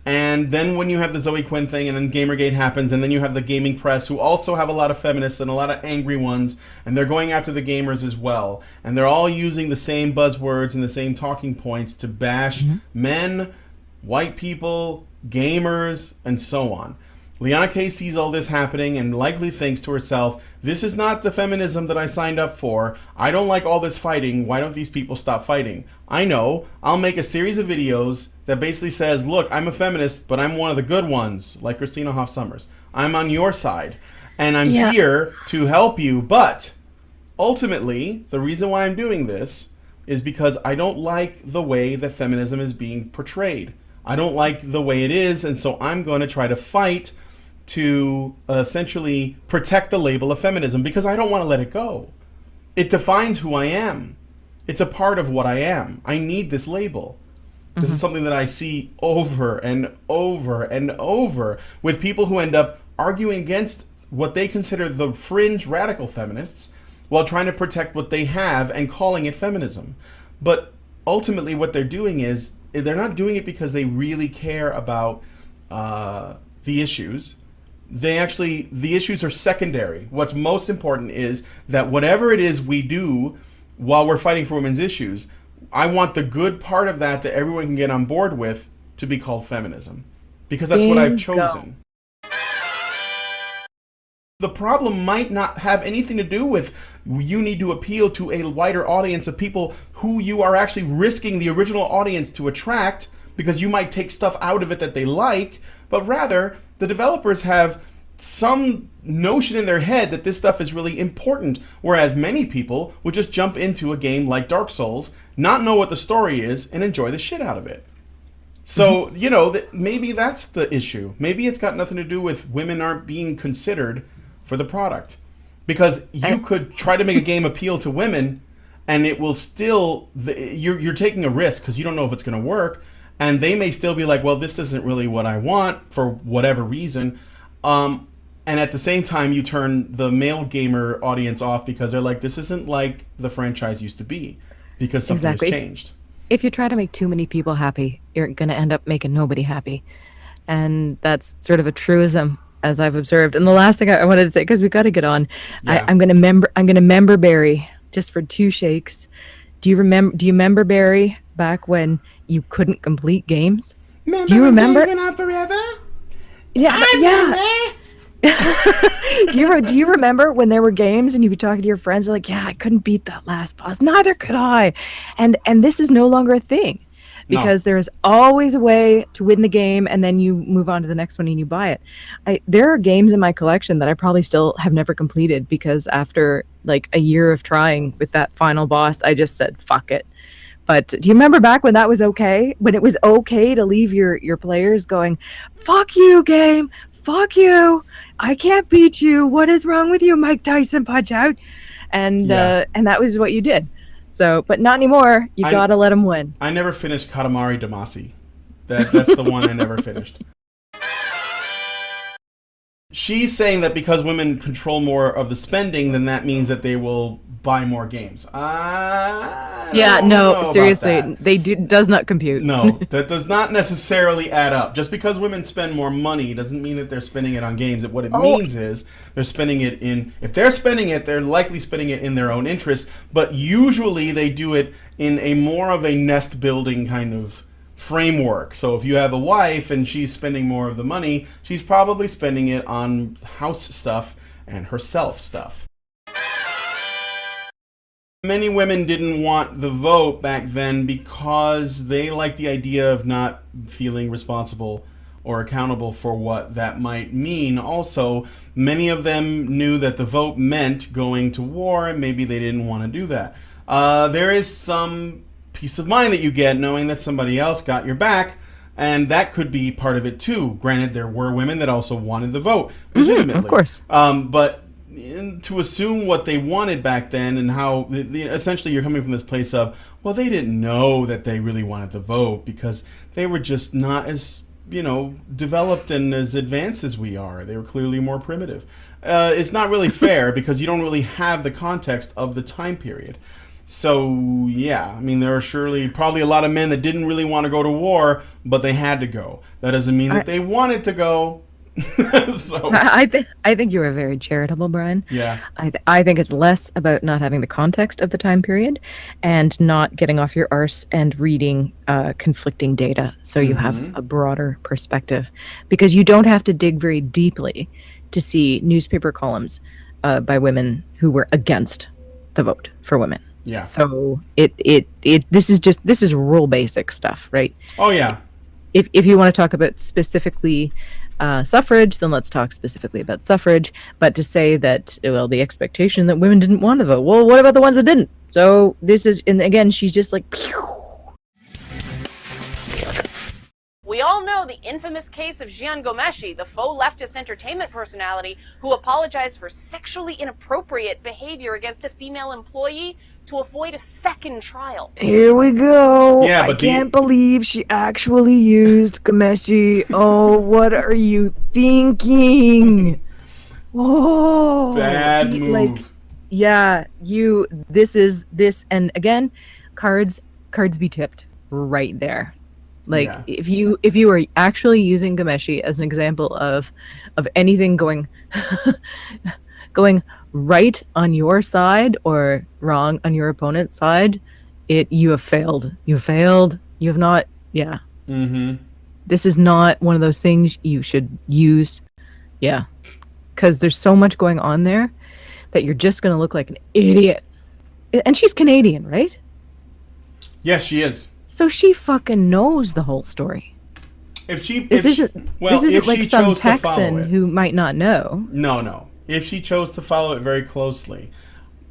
And then when you have the Zoe Quinn thing, and then Gamergate happens, and then you have the gaming press, who also have a lot of feminists and a lot of angry ones, and they're going after the gamers as well. And they're all using the same buzzwords and the same talking points to bash men, white people, gamers, and so on. Liana K sees all this happening and likely thinks to herself, this is not the feminism that I signed up for. I don't like all this fighting. Why don't these people stop fighting? I know. I'll make a series of videos that basically says, look, I'm a feminist, but I'm one of the good ones, like Christina Hoff Sommers. I'm on your side, and I'm here to help you. But ultimately, the reason why I'm doing this is because I don't like the way that feminism is being portrayed. I don't like the way it is, and so I'm going to try to fight to essentially protect the label of feminism, because I don't want to let it go. It defines who I am. It's a part of what I am. I need this label. This is something that I see over and over and over with people who end up arguing against what they consider the fringe radical feminists while trying to protect what they have and calling it feminism. But ultimately what they're doing is, they're not doing it because they really care about the issues. The issues are secondary. What's most important is that whatever it is we do while we're fighting for women's issues, I want the good part of that everyone can get on board with to be called feminism. Because that's what I've chosen. The problem might not have anything to do with you need to appeal to a wider audience of people who you are actually risking the original audience to attract, because you might take stuff out of it that they like, but rather the developers have some notion in their head that this stuff is really important, whereas many people would just jump into a game like Dark Souls, not know what the story is, and enjoy the shit out of it. So, maybe that's the issue. Maybe it's got nothing to do with women aren't being considered for the product. Because you could try to make a game appeal to women, and it will still, you're taking a risk because you don't know if it's going to work, and they may still be like, well, this isn't really what I want for whatever reason. And at the same time, you turn the male gamer audience off because they're like, this isn't like the franchise used to be, because something has changed. If you try to make too many people happy, you're going to end up making nobody happy. And that's sort of a truism, as I've observed. And the last thing I wanted to say, because we got to get on, I'm going to member Barry just for 2 shakes. Do you remember Barry back when you couldn't complete games? Do you remember? Went on forever? Yeah. Do you remember when there were games and you'd be talking to your friends like, yeah, I couldn't beat that last boss. Neither could I. And this is no longer a thing. because there is always a way to win the game, and then you move on to the next one and you buy it. There are games in my collection that I probably still have never completed because after like a year of trying with that final boss, I just said fuck it. But do you remember back when that was okay? When it was okay to leave your players going, fuck you, game, fuck you, I can't beat you, what is wrong with you, Mike Tyson, punch out. And that was what you did. So, but not anymore. You gotta let them win. I never finished Katamari Damacy. That's the one I never finished. She's saying that because women control more of the spending, then that means that they will buy more games. Seriously, does not compute. No, that does not necessarily add up. Just because women spend more money doesn't mean that they're spending it on games. What it means is they're spending it in. If they're spending it, they're likely spending it in their own interest. But usually they do it in a more of a nest building kind of framework. So if you have a wife and she's spending more of the money, she's probably spending it on house stuff and herself stuff. Many women didn't want the vote back then because they liked the idea of not feeling responsible or accountable for what that might mean. Also, many of them knew that the vote meant going to war, and maybe they didn't want to do that. There is some peace of mind that you get knowing that somebody else got your back, and that could be part of it too. Granted, there were women that also wanted the vote legitimately. Of course. But to assume what they wanted back then and how essentially you're coming from this place of, well, they didn't know that they really wanted the vote because they were just not as, developed and as advanced as we are. They were clearly more primitive. It's not really fair because you don't really have the context of the time period. So, yeah, I mean, there are probably a lot of men that didn't really want to go to war, but they had to go. That doesn't mean that they wanted to go. So. I think you are very charitable, Brian. Yeah. I think it's less about not having the context of the time period and not getting off your arse and reading conflicting data so you have a broader perspective. Because you don't have to dig very deeply to see newspaper columns by women who were against the vote for women. Yeah. So this is real basic stuff, right? Oh yeah. If you want to talk about specifically suffrage, then let's talk specifically about suffrage. But to say that, well, the expectation that women didn't want to vote, well, what about the ones that didn't? So this is, and again, she's just like, pew. We all know the infamous case of Jian Ghomeshi, the faux leftist entertainment personality who apologized for sexually inappropriate behavior against a female employee to avoid a second trial. Here we go. Yeah, I can't believe she actually used Ghomeshi. Oh, what are you thinking? Oh, bad move. This, and again, cards be tipped right there. Like, if you are actually using Ghomeshi as an example of anything going right on your side or wrong on your opponent's side, you have failed. You have not. Yeah. Mm-hmm. This is not one of those things you should use. Yeah. Because there's so much going on there that you're just going to look like an idiot. And she's Canadian, right? Yes, she is. So she fucking knows the whole story. This isn't like some Texan who might not know. No. If she chose to follow it very closely,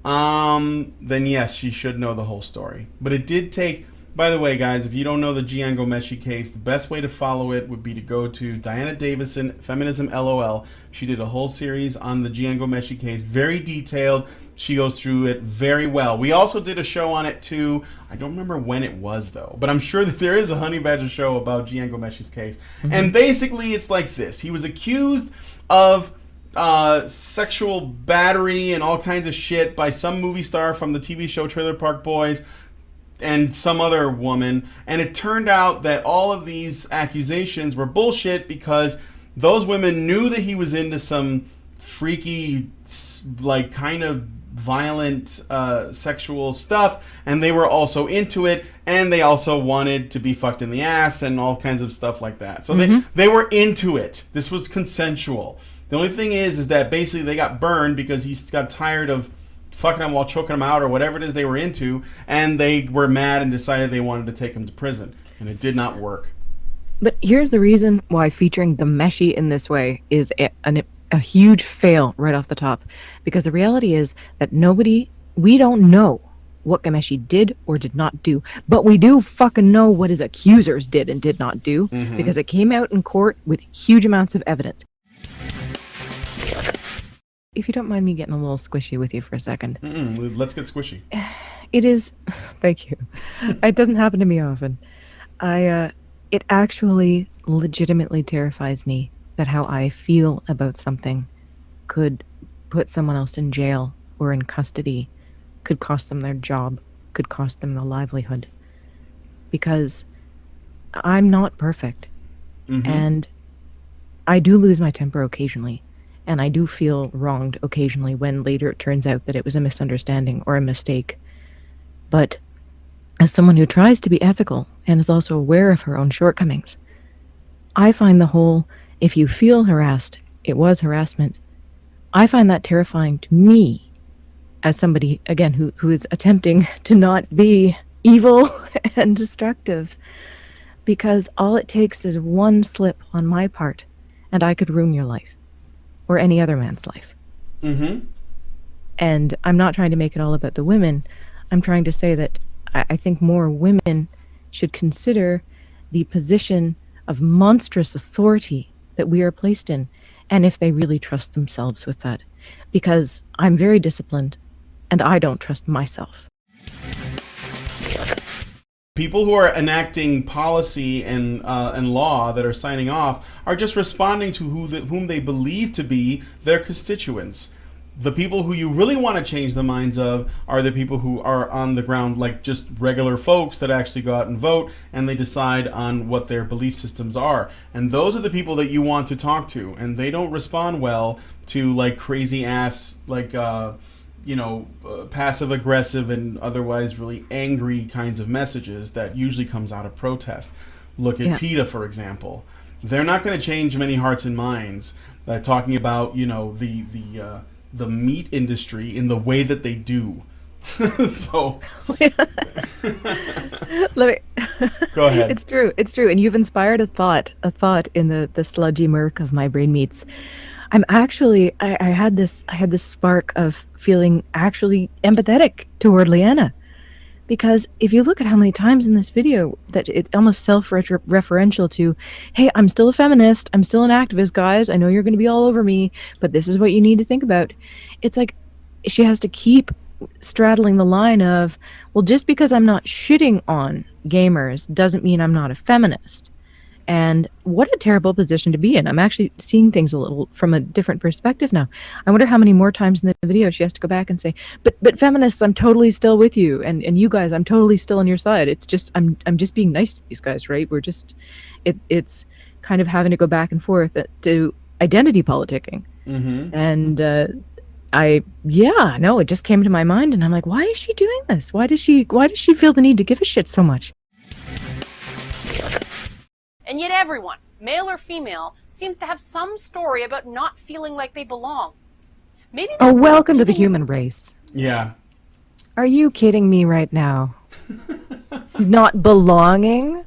then yes, she should know the whole story. But it did take. By the way, guys, if you don't know the Jian Ghomeshi case, the best way to follow it would be to go to Diana Davison, Feminism LOL. She did a whole series on the Jian Ghomeshi case, very detailed. She goes through it very well. We also did a show on it too. I don't remember when it was though, but I'm sure that there is a Honey Badger show about Jian Gomeshi's case. Mm-hmm. And basically it's like this. He was accused of sexual battery and all kinds of shit by some movie star from the TV show Trailer Park Boys and some other woman. And it turned out that all of these accusations were bullshit because those women knew that he was into some freaky, like, kind of violent sexual stuff, and they were also into it, and they also wanted to be fucked in the ass and all kinds of stuff like that. So they were into it. This was consensual. The only thing is that basically they got burned because he got tired of fucking them while choking them out or whatever it is they were into, and they were mad and decided they wanted to take him to prison. and it did not work. But here's the reason why featuring Ghomeshi in this way is a huge fail right off the top. Because the reality is that we don't know what Ghomeshi did or did not do, but we do fucking know what his accusers did and did not do, because it came out in court with huge amounts of evidence. If you don't mind me getting a little squishy with you for a second. Let's get squishy. It is, thank you. It doesn't happen to me often. It actually legitimately terrifies me that how I feel about something could put someone else in jail or in custody, could cost them their job, could cost them their livelihood. Because I'm not perfect. And I do lose my temper occasionally. And I do feel wronged occasionally when later it turns out that it was a misunderstanding or a mistake. But as someone who tries to be ethical and is also aware of her own shortcomings, I find the whole, if you feel harassed, it was harassment. I find that terrifying to me as somebody, again, who is attempting to not be evil and destructive. Because all it takes is one slip on my part, and I could ruin your life. Or any other man's life. And I'm not trying to make it all about the women. I'm trying to say that I think more women should consider the position of monstrous authority that we are placed in, and if they really trust themselves with that. Because I'm very disciplined, and I don't trust myself. People who are enacting policy and law that are signing off are just responding to whom they believe to be their constituents. The people who you really want to change the minds of are the people who are on the ground, like just regular folks that actually go out and vote, and they decide on what their belief systems are. And those are the people that you want to talk to, and they don't respond well to like crazy ass, like passive aggressive and otherwise really angry kinds of messages that usually comes out of protest. Look at PETA, for example. They're not going to change many hearts and minds talking about the meat industry in the way that they do. So Let me go ahead. It's true, and you've inspired a thought in the sludgy murk of my brain meats. I'm actually, I had this spark of feeling actually empathetic toward Leanna, because if you look at how many times in this video that it's almost self-referential to, hey, I'm still a feminist, I'm still an activist, guys, I know you're going to be all over me, but this is what you need to think about. It's like she has to keep straddling the line of, well, just because I'm not shitting on gamers doesn't mean I'm not a feminist. And what a terrible position to be in. I'm actually seeing things a little from a different perspective now. I wonder how many more times in the video she has to go back and say, but feminists, I'm totally still with you, and you guys, I'm totally still on your side. It's just I'm just being nice to these guys, right? We're just it's kind of having to go back and forth to identity politicking. And it just came to my mind, and I'm like, why is she doing this? Why does she feel the need to give a shit so much? And yet everyone, male or female, seems to have some story about not feeling like they belong. Maybe that's welcome to the human race. Yeah. Are you kidding me right now? Not belonging?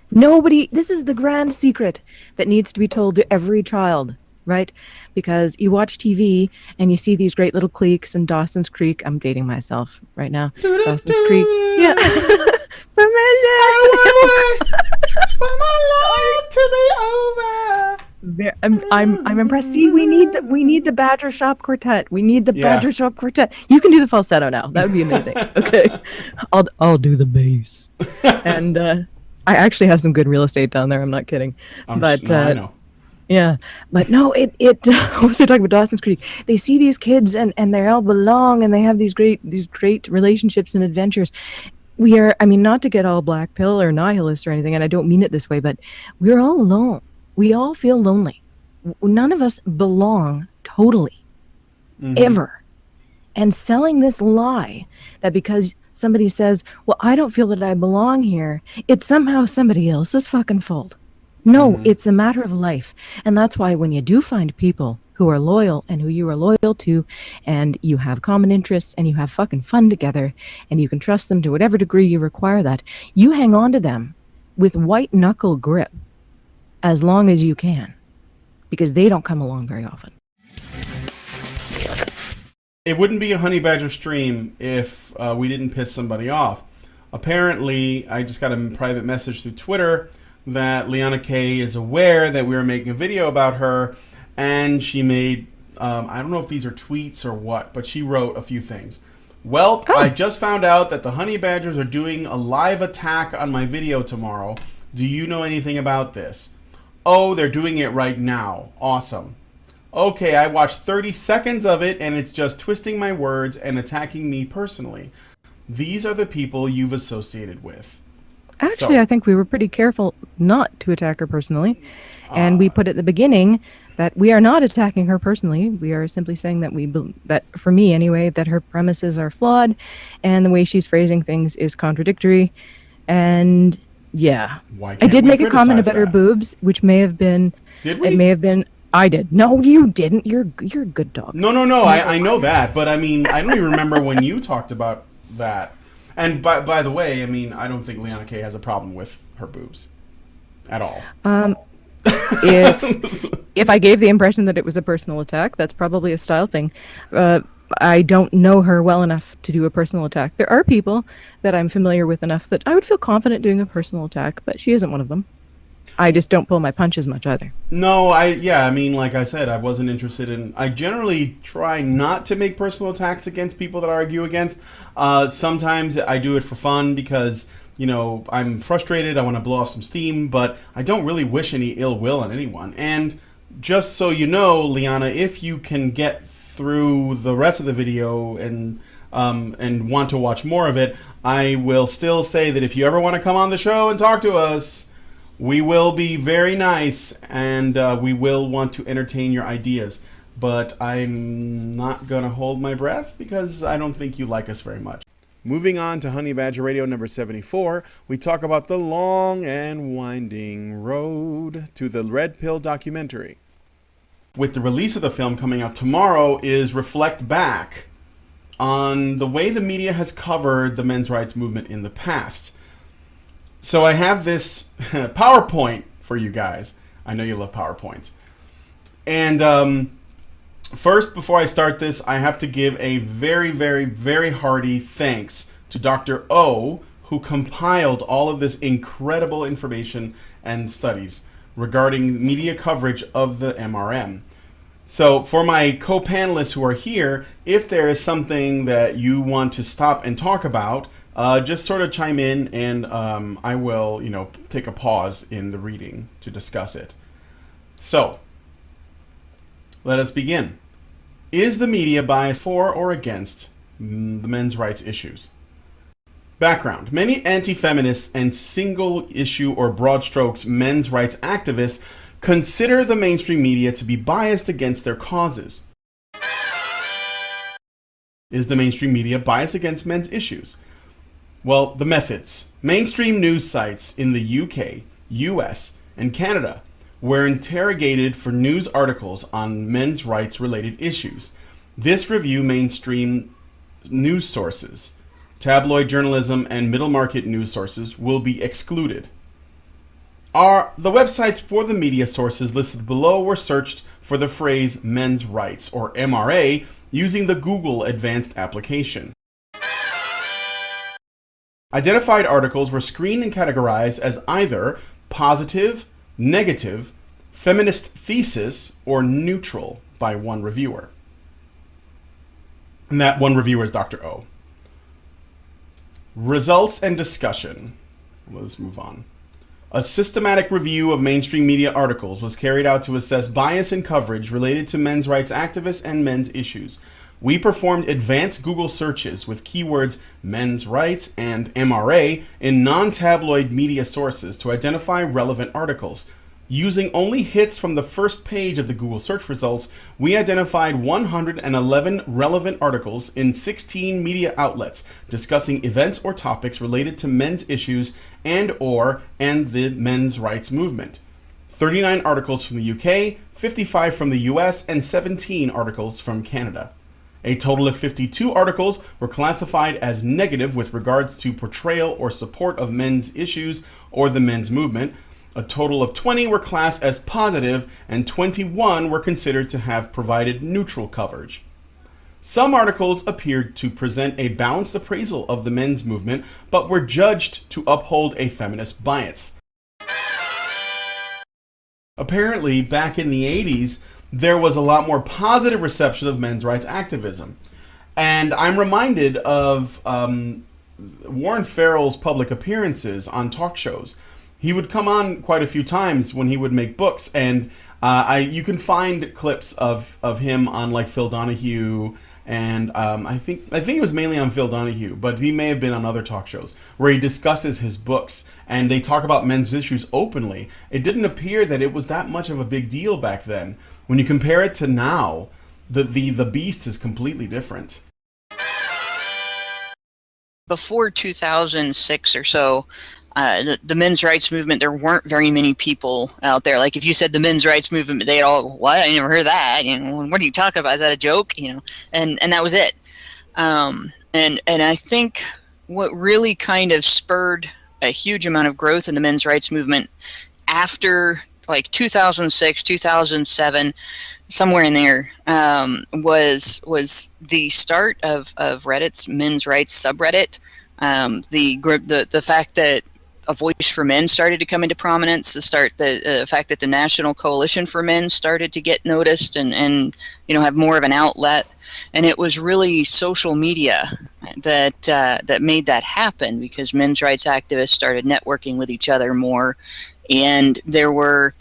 Nobody, this is the grand secret that needs to be told to every child, right? Because you watch TV and you see these great little cliques in Dawson's Creek. I'm dating myself right now. Dawson's Creek. Yeah. For my life. For my life to be over. I'm impressed. See, we need the Badger Shop Quartet. We need the Badger Shop Quartet. You can do the falsetto now. That would be amazing. Okay, I'll do the bass. And I actually have some good real estate down there. I'm not kidding. I know. Yeah, but no, what was I talking about? Dawson's Creek. They see these kids and they all belong, and they have these great relationships and adventures. We are, not to get all black pill or nihilist or anything, and I don't mean it this way, but we're all alone. We all feel lonely. None of us belong totally, ever. And selling this lie that because somebody says, well, I don't feel that I belong here, it's somehow somebody else's fucking fault. No, it's a matter of life. And that's why when you do find people who are loyal and who you are loyal to, and you have common interests and you have fucking fun together, and you can trust them to whatever degree you require that, you hang on to them with white knuckle grip as long as you can, because they don't come along very often. It wouldn't be a Honey Badger stream if we didn't piss somebody off. Apparently, I just got a private message through Twitter that Liana K is aware that we were making a video about her, and she made, I don't know if these are tweets or what, but she wrote a few things. Well, I just found out that the Honey Badgers are doing a live attack on my video tomorrow. Do you know anything about this? Oh, they're doing it right now. Awesome. Okay, I watched 30 seconds of it, and it's just twisting my words and attacking me personally. These are the people you've associated with. Actually, I think we were pretty careful not to attack her personally. And we put at the beginning that we are not attacking her personally. We are simply saying that that for me anyway, that her premises are flawed and the way she's phrasing things is contradictory. And yeah, I did make a comment about her boobs, which may have been. Did we? It may have been. I did. No, you didn't. You're a good dog. No. I know that, but I mean, I don't even remember when you talked about that. And by the way, I mean, I don't think Liana K has a problem with her boobs at all. If I gave the impression that it was a personal attack, that's probably a style thing. I don't know her well enough to do a personal attack. There are people that I'm familiar with enough that I would feel confident doing a personal attack, but she isn't one of them. I just don't pull my punches much either. No, I mean, like I said, I wasn't interested in... I generally try not to make personal attacks against people that I argue against. Sometimes I do it for fun because, you know, I'm frustrated, I want to blow off some steam, but I don't really wish any ill will on anyone. And just so you know, Liana, if you can get through the rest of the video and want to watch more of it, I will still say that if you ever want to come on the show and talk to us, we will be very nice, and we will want to entertain your ideas. But I'm not going to hold my breath because I don't think you like us very much. Moving on to Honey Badger Radio number 74, we talk about the long and winding road to the Red Pill documentary. With the release of the film coming out tomorrow is reflect back on the way the media has covered the men's rights movement in the past. So I have this PowerPoint for you guys. I know you love PowerPoints. And first, before I start this, I have to give a very, very, very hearty thanks to Dr. O, who compiled all of this incredible information and studies regarding media coverage of the MRM. So for my co-panelists who are here, if there is something that you want to stop and talk about, just sort of chime in, and I will, take a pause in the reading to discuss it. So, let us begin. Is the media biased for or against the men's rights issues? Background. Many anti-feminists and single-issue or broad strokes men's rights activists consider the mainstream media to be biased against their causes. Is the mainstream media biased against men's issues? Well, the methods. Mainstream news sites in the UK, US, and Canada were interrogated for news articles on men's rights related issues. This review mainstream news sources. Tabloid journalism and middle market news sources will be excluded. The websites for the media sources listed below were searched for the phrase men's rights, or MRA, using the Google Advanced application. Identified articles were screened and categorized as either positive, negative, feminist thesis, or neutral by one reviewer. And that one reviewer is Dr. O. Results and discussion. Let's move on. A systematic review of mainstream media articles was carried out to assess bias in coverage related to men's rights activists and men's issues. We performed advanced Google searches with keywords men's rights and MRA in non-tabloid media sources to identify relevant articles. Using only hits from the first page of the Google search results, we identified 111 relevant articles in 16 media outlets discussing events or topics related to men's issues and the men's rights movement. 39 articles from the UK, 55 from the US, and 17 articles from Canada. A total of 52 articles were classified as negative with regards to portrayal or support of men's issues or the men's movement. A total of 20 were classed as positive, and 21 were considered to have provided neutral coverage. Some articles appeared to present a balanced appraisal of the men's movement, but were judged to uphold a feminist bias. Apparently, back in the 80s, there was a lot more positive reception of men's rights activism. And I'm reminded of Warren Farrell's public appearances on talk shows. He would come on quite a few times when he would make books, and you can find clips of him on like Phil Donahue, and I think it was mainly on Phil Donahue, but he may have been on other talk shows where he discusses his books and they talk about men's issues openly. It didn't appear that it was that much of a big deal back then. When you compare it to now, the beast is completely different. Before 2006 or so, the men's rights movement, there weren't very many people out there. Like if you said the men's rights movement, they'd all, what? I never heard that. You know, what are you talking about? Is that a joke? You know, and that was it. And I think what really kind of spurred a huge amount of growth in the men's rights movement after like 2006, 2007, somewhere in there, was the start of Reddit's men's rights subreddit. The fact that a voice for men started to come into prominence, the fact that the National Coalition for Men started to get noticed and have more of an outlet, and it was really social media that made that happen, because men's rights activists started networking with each other more, and there were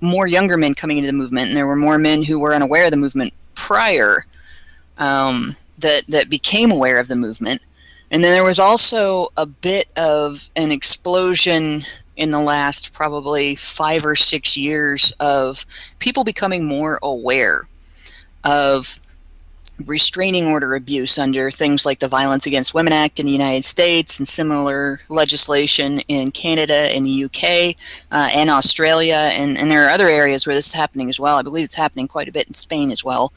more younger men coming into the movement, and there were more men who were unaware of the movement prior that became aware of the movement. And then there was also a bit of an explosion in the last probably 5 or 6 years of people becoming more aware of restraining order abuse under things like the Violence Against Women Act in the United States and similar legislation in Canada and the UK and Australia. And there are other areas where this is happening as well. I believe it's happening quite a bit in Spain as well.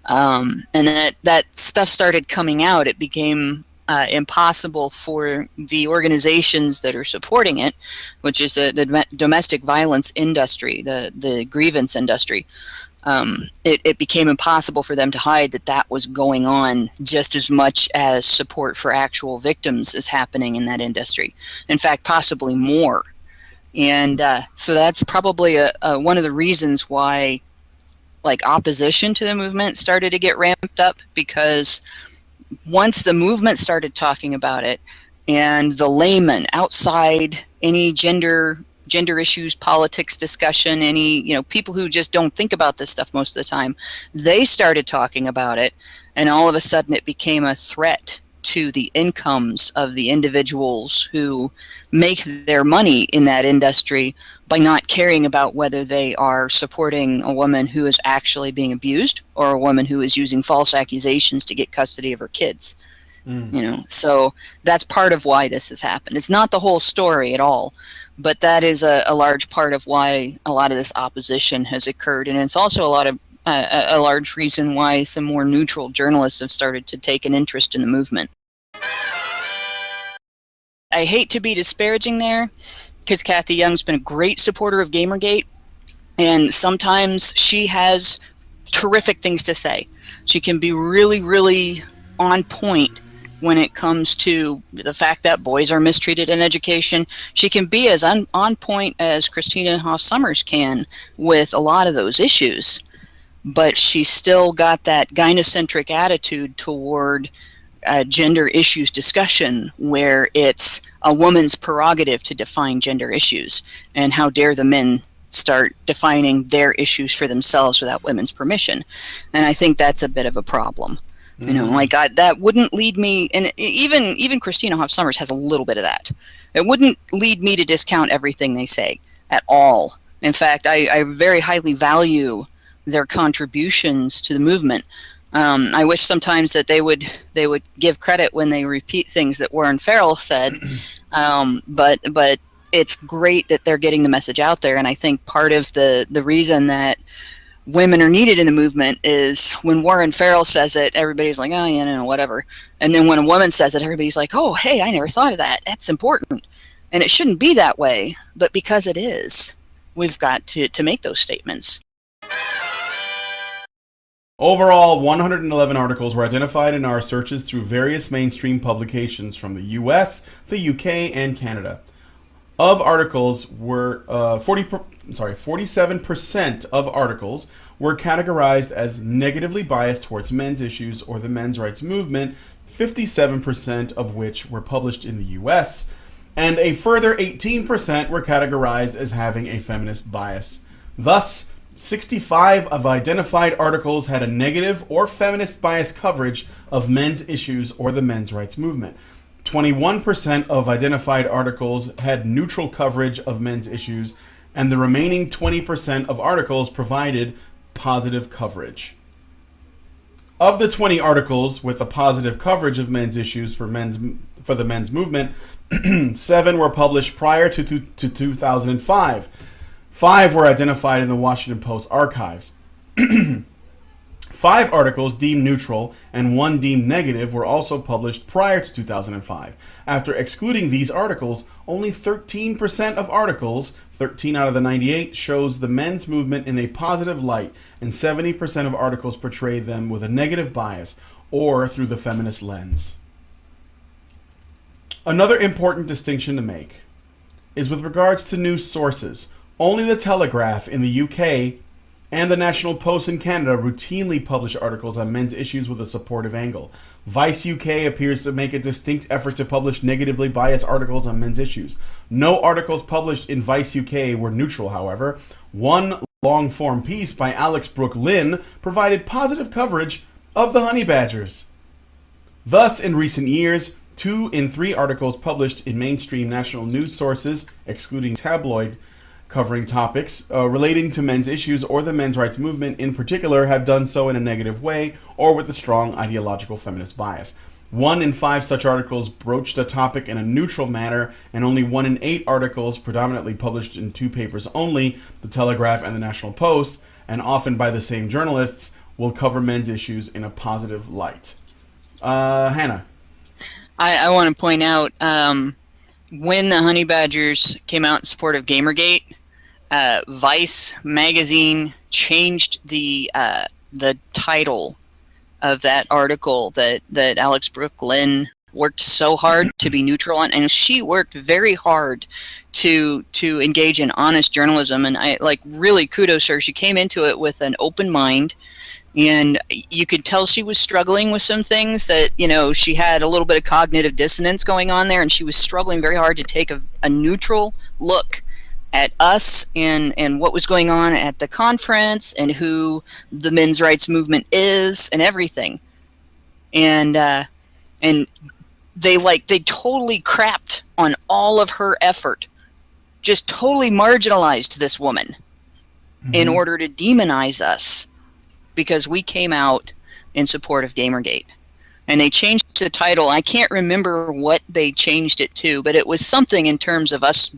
And that stuff started coming out. It became impossible for the organizations that are supporting it, which is the domestic violence industry, the grievance industry. It became impossible for them to hide that was going on just as much as support for actual victims is happening in that industry. In fact, possibly more. And so that's probably one of the reasons why opposition to the movement started to get ramped up, because once the movement started talking about it, and the layman outside any gender issues, politics discussion, any people who just don't think about this stuff most of the time, they started talking about it, and all of a sudden it became a threat to the incomes of the individuals who make their money in that industry by not caring about whether they are supporting a woman who is actually being abused or a woman who is using false accusations to get custody of her kids. So that's part of why this has happened. It's not the whole story at all, but that is a large part of why a lot of this opposition has occurred, and it's also a large reason why some more neutral journalists have started to take an interest in the movement. I hate to be disparaging there, because Kathy Young's been a great supporter of Gamergate, and sometimes she has terrific things to say. She can be really, really on point when it comes to the fact that boys are mistreated in education. She can be as on point as Christina Hoff Sommers can with a lot of those issues, but she's still got that gynocentric attitude toward gender issues discussion, where it's a woman's prerogative to define gender issues, and how dare the men start defining their issues for themselves without women's permission. And I think that's a bit of a problem. That wouldn't lead me, and even Christina Hoff Sommers has a little bit of that. It wouldn't lead me to discount everything they say at all. In fact, I very highly value their contributions to the movement. I wish sometimes that they would give credit when they repeat things that Warren Farrell said, but it's great that they're getting the message out there. And I think part of the reason that women are needed in the movement is when Warren Farrell says it, everybody's like, oh, yeah, no, whatever. And then when a woman says it, everybody's like, oh, hey, I never thought of that. That's important. And it shouldn't be that way, but because it is, we've got to make those statements. Overall, 111 articles were identified in our searches through various mainstream publications from the US, the UK, and Canada. Of articles were 47% of articles were categorized as negatively biased towards men's issues or the men's rights movement, 57% of which were published in the US, and a further 18% were categorized as having a feminist bias. Thus, 65 of identified articles had a negative or feminist bias coverage of men's issues or the men's rights movement. 21% of identified articles had neutral coverage of men's issues, and the remaining 20% of articles provided positive coverage. Of the 20 articles with a positive coverage of men's issues for the men's movement, 7 were published prior to 2005. 5 were identified in the Washington Post archives. 5 articles deemed neutral and 1 deemed negative were also published prior to 2005. After excluding these articles, only 13% of articles, 13 out of the 98, shows the men's movement in a positive light, and 70% of articles portray them with a negative bias or through the feminist lens. Another important distinction to make is with regards to news sources. Only the Telegraph in the UK and the National Post in Canada routinely publish articles on men's issues with a supportive angle. Vice UK appears to make a distinct effort to publish negatively biased articles on men's issues. No articles published in Vice UK were neutral, however. One long-form piece by Alex Brooke Lynn provided positive coverage of the honey badgers. Thus, in recent years, 2 in 3 articles published in mainstream national news sources, excluding tabloid covering topics relating to men's issues or the men's rights movement in particular, have done so in a negative way or with a strong ideological feminist bias. 1 in 5 such articles broached a topic in a neutral manner, and only 1 in 8 articles, predominantly published in 2 papers only, the Telegraph and the National Post, and often by the same journalists, will cover men's issues in a positive light. Hannah. I want to point out, when the honey badgers came out in support of Gamergate, Vice magazine changed the title of that article that Alex Brooke Lynn worked so hard to be neutral on, and she worked very hard to engage in honest journalism, and I really kudos her. She came into it with an open mind, and you could tell she was struggling with some things that, she had a little bit of cognitive dissonance going on there, and she was struggling very hard to take a neutral look at us and what was going on at the conference and who the men's rights movement is and everything. And they totally crapped on all of her effort, just totally marginalized this woman in order to demonize us, because we came out in support of Gamergate. And they changed the title. I can't remember what they changed it to, but it was something in terms of us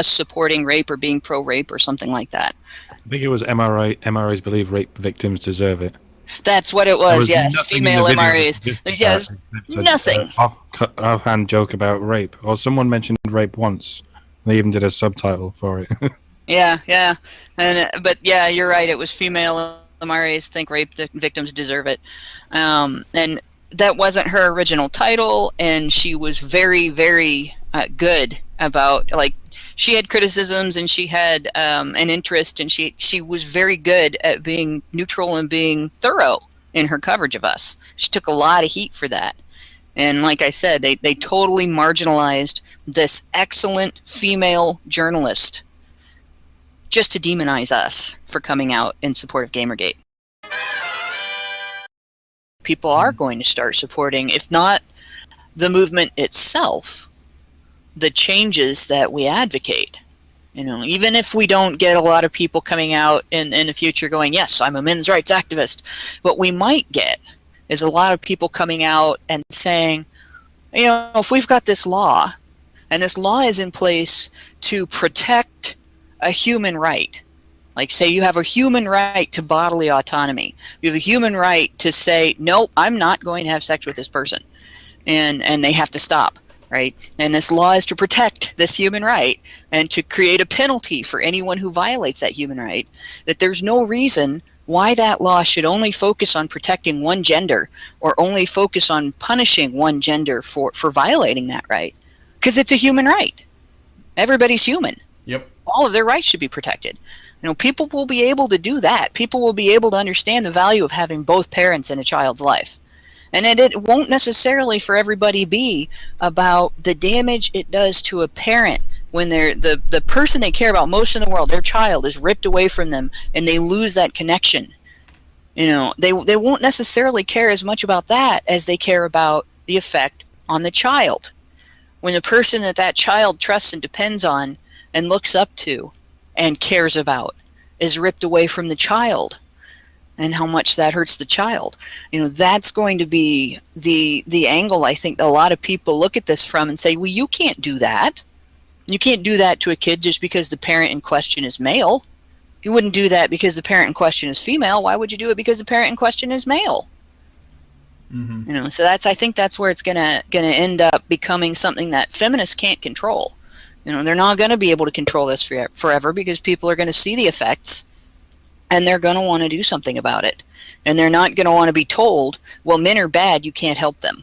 supporting rape or being pro-rape or something like that. I think it was MRAs believe rape victims deserve it. That's what it was, yes. Female MRAs. Yes, nothing. Offhand joke about rape. Or someone mentioned rape once. They even did a subtitle for it. Yeah. But yeah, you're right. It was female MRAs think rape victims deserve it. And that wasn't her original title, and she was very, very good about, she had criticisms and she had an interest, and she was very good at being neutral and being thorough in her coverage of us. She took a lot of heat for that. And like I said, they totally marginalized this excellent female journalist just to demonize us for coming out in support of Gamergate. People are going to start supporting, if not the movement itself, the changes that we advocate. Even if we don't get a lot of people coming out in the future going, yes, I'm a men's rights activist, what we might get is a lot of people coming out and saying, if we've got this law, and this law is in place to protect a human right, Like, say you have a human right to bodily autonomy. You have a human right to say, no, I'm not going to have sex with this person. And they have to stop, right? And this law is to protect this human right and to create a penalty for anyone who violates that human right. That there's no reason why that law should only focus on protecting one gender or only focus on punishing one gender for violating that right. Because it's a human right. Everybody's human. Yep. All of their rights should be protected. You know, people will be able to do that. People will be able to understand the value of having both parents in a child's life. And it won't necessarily for everybody be about the damage it does to a parent when the person they care about most in the world, their child, is ripped away from them and they lose that connection. You know, they won't necessarily care as much about that as they care about the effect on the child. When the person that child trusts and depends on and looks up to and cares about is ripped away from the child, and how much that hurts the child. You know, that's going to be the angle I think a lot of people look at this from and say, well, you can't do that. You can't do that to a kid just because the parent in question is male. You wouldn't do that because the parent in question is female. Why would you do it because the parent in question is male? Mm-hmm. You know, so I think that's where it's gonna end up becoming something that feminists can't control. You know, they're not going to be able to control this forever because people are going to see the effects and they're going to want to do something about it. And they're not going to want to be told, well, men are bad, you can't help them.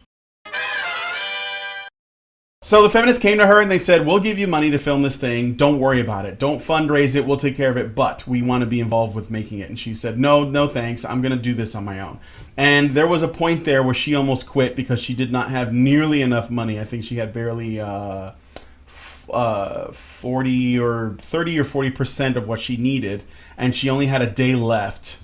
So the feminists came to her and they said, we'll give you money to film this thing. Don't worry about it. Don't fundraise it. We'll take care of it. But we want to be involved with making it. And she said, no thanks. I'm going to do this on my own. And there was a point there where she almost quit because she did not have nearly enough money. I think she had barely 40 or 30 or 40% of what she needed. And she only had a day left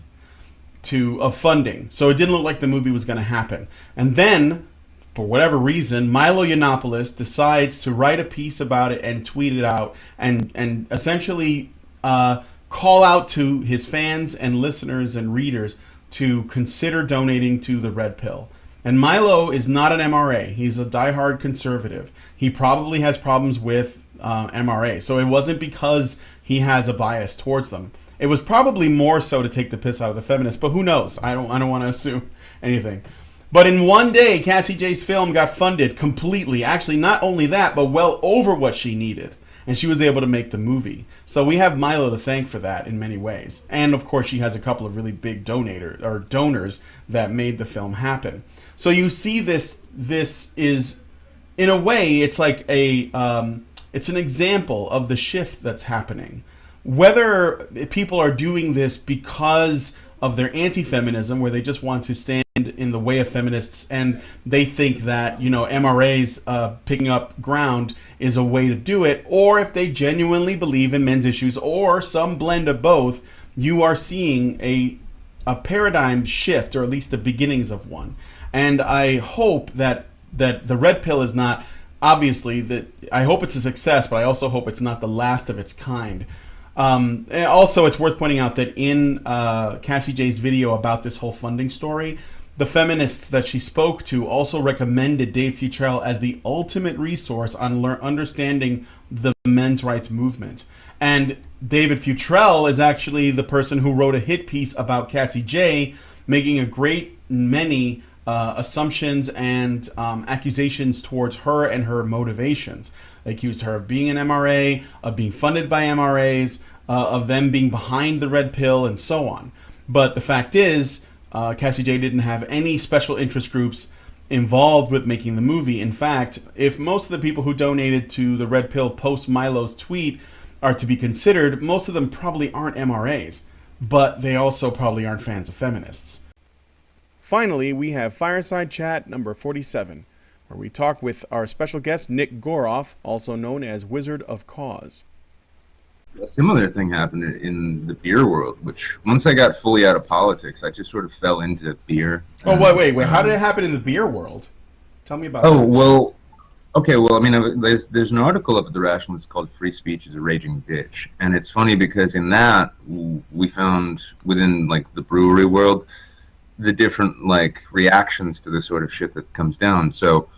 of funding. So it didn't look like the movie was going to happen. And then, for whatever reason, Milo Yiannopoulos decides to write a piece about it and tweet it out and essentially call out to his fans and listeners and readers to consider donating to the Red Pill. And Milo is not an MRA. He's a diehard conservative. He probably has problems with MRA. So it wasn't because he has a bias towards them. It was probably more so to take the piss out of the feminists, but who knows? I don't want to assume anything. But in one day, Cassie J's film got funded completely. Actually, not only that, but well over what she needed. And she was able to make the movie. So we have Milo to thank for that in many ways. And of course, she has a couple of really big donors that made the film happen. So you see this is, in a way, it's like it's an example of the shift that's happening. Whether people are doing this because of their anti-feminism, where they just want to stand in the way of feminists, and they think that, you know, MRAs picking up ground is a way to do it, or if they genuinely believe in men's issues, or some blend of both, you are seeing a paradigm shift, or at least the beginnings of one. And I hope that the Red Pill is not, obviously, I hope it's a success, but I also hope it's not the last of its kind. And also, it's worth pointing out that in Cassie J's video about this whole funding story, the feminists that she spoke to also recommended Dave Futrell as the ultimate resource on understanding the men's rights movement. And David Futrell is actually the person who wrote a hit piece about Cassie J, making a great many assumptions and accusations towards her and her motivations. They accused her of being an MRA, of being funded by MRAs, of them being behind the Red Pill, and so on. But the fact is, Cassie J didn't have any special interest groups involved with making the movie. In fact, if most of the people who donated to the Red Pill post Milo's tweet are to be considered, most of them probably aren't MRAs, but they also probably aren't fans of feminists. Finally, we have Fireside Chat number 47, where we talk with our special guest, Nick Goroff, also known as Wizard of Cause. A similar thing happened in the beer world, which once I got fully out of politics, I just sort of fell into beer. Oh, wait. How did it happen in the beer world? Tell me about that. Oh, well, okay, well, I mean, there's an article up at The Rationalist called Free Speech is a Raging Bitch. And it's funny because in that, we found within, like, the brewery world, the different, like, reactions to the sort of shit that comes down. So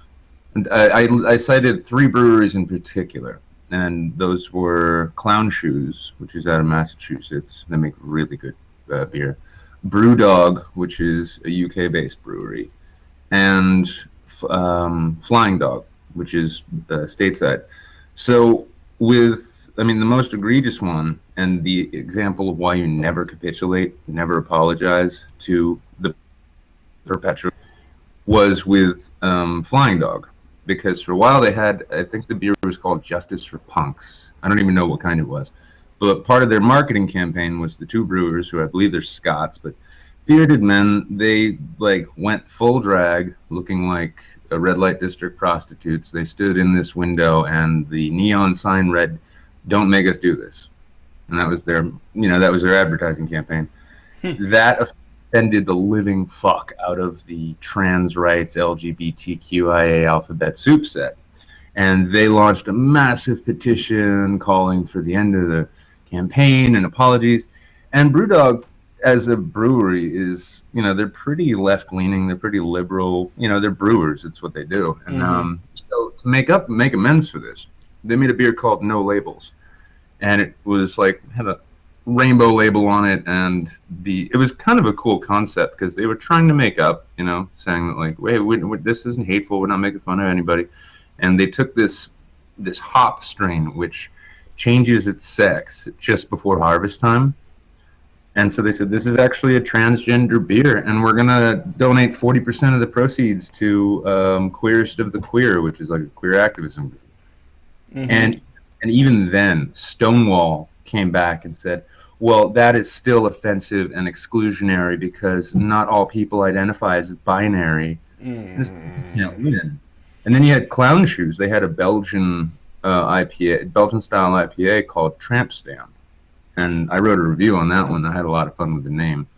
I cited 3 breweries in particular. and those were Clown Shoes, which is out of Massachusetts. They make really good beer. Brewdog, which is a UK-based brewery, and Flying Dog, which is stateside. So the most egregious one, and the example of why you never capitulate, never apologize to the perpetual, was with Flying Dog. Because for a while they had, I think the beer was called Justice for Punks. I don't even know what kind it was. But part of their marketing campaign was the two brewers, who I believe they're Scots, but bearded men, they went full drag, looking like red light district prostitutes. They stood in this window and the neon sign read, "Don't make us do this." And that was their advertising campaign. That offended the living fuck out of the trans rights LGBTQIA alphabet soup set. And they launched a massive petition calling for the end of the campaign and apologies. And Brewdog, as a brewery, is, they're pretty left-leaning, they're pretty liberal, they're brewers, it's what they do. And so to make amends for this, they made a beer called No Labels. And it was had a rainbow label on it, and it was kind of a cool concept, because they were trying to make up, saying that wait, this isn't hateful, we're not making fun of anybody. And they took this hop strain, which changes its sex just before harvest time. And so they said, this is actually a transgender beer, and we're going to donate 40% of the proceeds to Queerest of the Queer, which is like a queer activism group. And even then, Stonewall came back and said, well, that is still offensive and exclusionary because not all people identify as binary. And then you had Clown Shoes. They had a Belgian IPA, Belgian-style IPA called Tramp Stamp. And I wrote a review on that one. I had a lot of fun with the name.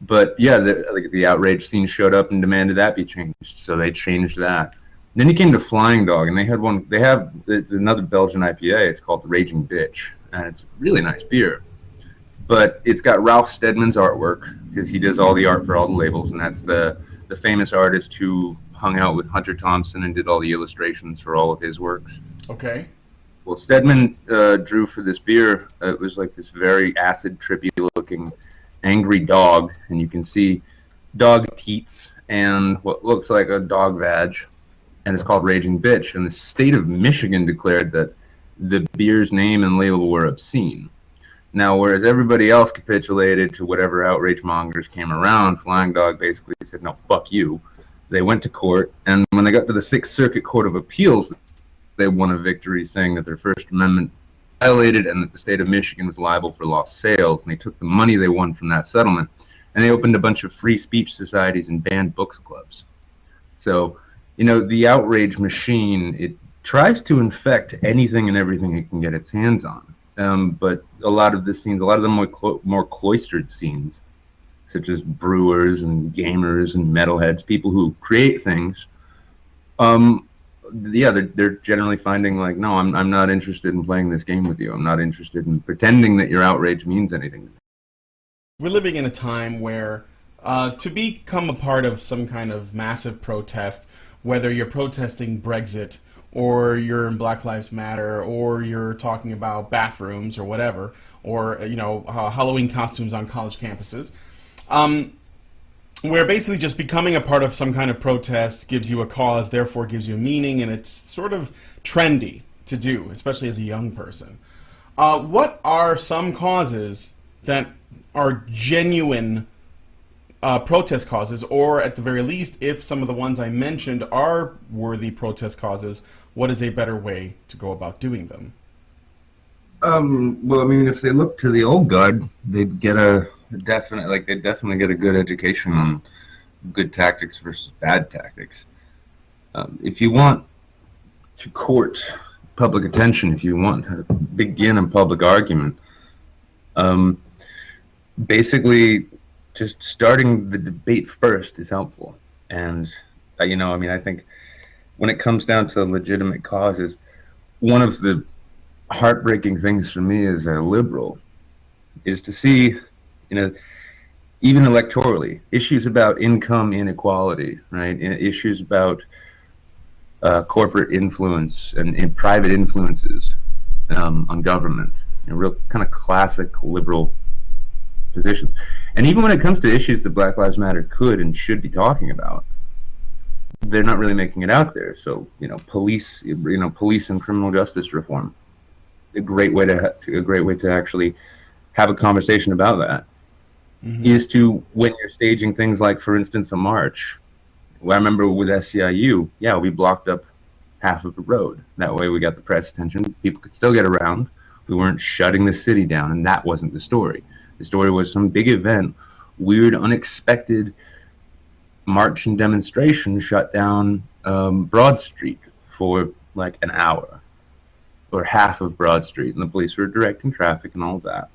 But yeah, the outrage scene showed up and demanded that be changed. So they changed that. Then he came to Flying Dog, and it's another Belgian IPA. It's called Raging Bitch, and it's a really nice beer. But it's got Ralph Steadman's artwork, because he does all the art for all the labels, and that's the famous artist who hung out with Hunter Thompson and did all the illustrations for all of his works. Okay. Well, Steadman drew for this beer, it was like this very acid, trippy-looking, angry dog, and you can see dog teats and what looks like a dog vag, and it's called Raging Bitch. And the state of Michigan declared that the beer's name and label were obscene. Now, whereas everybody else capitulated to whatever outrage mongers came around, Flying Dog basically said, no, fuck you. They went to court, and when they got to the Sixth Circuit Court of Appeals, they won a victory saying that their First Amendment violated and that the state of Michigan was liable for lost sales. And they took the money they won from that settlement, and they opened a bunch of free speech societies and banned books clubs. So, the outrage machine, it tries to infect anything and everything it can get its hands on. But a lot of the more cloistered scenes, such as brewers and gamers and metalheads, people who create things, they're generally finding no, I'm not interested in playing this game with you. I'm not interested in pretending that your outrage means anything. We're living in a time where to become a part of some kind of massive protest, whether you're protesting Brexit or you're in Black Lives Matter or you're talking about bathrooms or whatever, or Halloween costumes on college campuses, where basically just becoming a part of some kind of protest gives you a cause, therefore gives you a meaning, and it's sort of trendy to do, especially as a young person. What are some causes that are genuine protest causes, or at the very least, if some of the ones I mentioned are worthy protest causes, what is a better way to go about doing them? Well, if they look to the old guard, they'd get they'd definitely get a good education on good tactics versus bad tactics. If you want to court public attention, if you want to begin a public argument, basically just starting the debate first is helpful. And, I think when it comes down to legitimate causes, one of the heartbreaking things for me as a liberal is to see, even electorally, issues about income inequality, right? Issues about corporate influence and private influences on government. Real kind of classic liberal positions. And even when it comes to issues that Black Lives Matter could and should be talking about, they're not really making it out there. So, police and criminal justice reform, a great way to actually have a conversation about that is to, when you're staging things like, for instance, a march. Well, I remember with SCIU, we blocked up half of the road. That way we got the press attention. People could still get around. We weren't shutting the city down, and that wasn't the story. The story was some big event, weird, unexpected march and demonstration shut down Broad Street for like an hour, or half of Broad Street, and the police were directing traffic and all of that.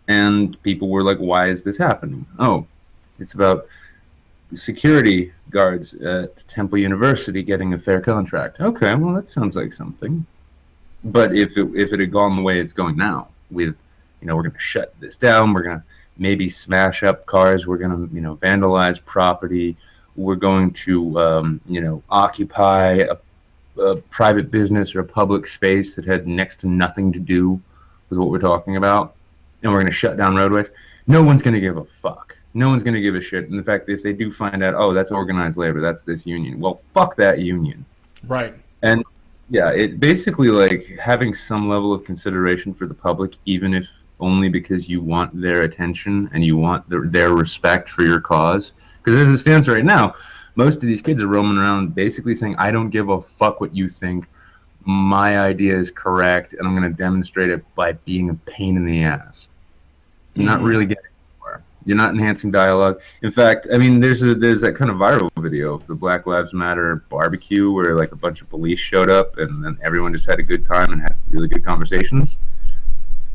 And people were like, why is this happening? Oh, it's about security guards at Temple University getting a fair contract. Okay, well, that sounds like something. But if it had gone the way it's going now, with, we're going to shut this down, we're going to maybe smash up cars, we're going to, vandalize property, we're going to, occupy a private business or a public space that had next to nothing to do with what we're talking about, and we're going to shut down roadways, no one's going to give a fuck. No one's going to give a shit. And in fact, if they do find out, oh, that's organized labor, that's this union, well, fuck that union. Right. And yeah, it basically, like, having some level of consideration for the public, even if only because you want their attention and you want their respect for your cause. Because as it stands right now, most of these kids are roaming around basically saying, I don't give a fuck what you think. My idea is correct, and I'm going to demonstrate it by being a pain in the ass. You're not really getting anywhere. You're not enhancing dialogue. In fact, I mean, there's that kind of viral video of the Black Lives Matter barbecue where like a bunch of police showed up and then everyone just had a good time and had really good conversations.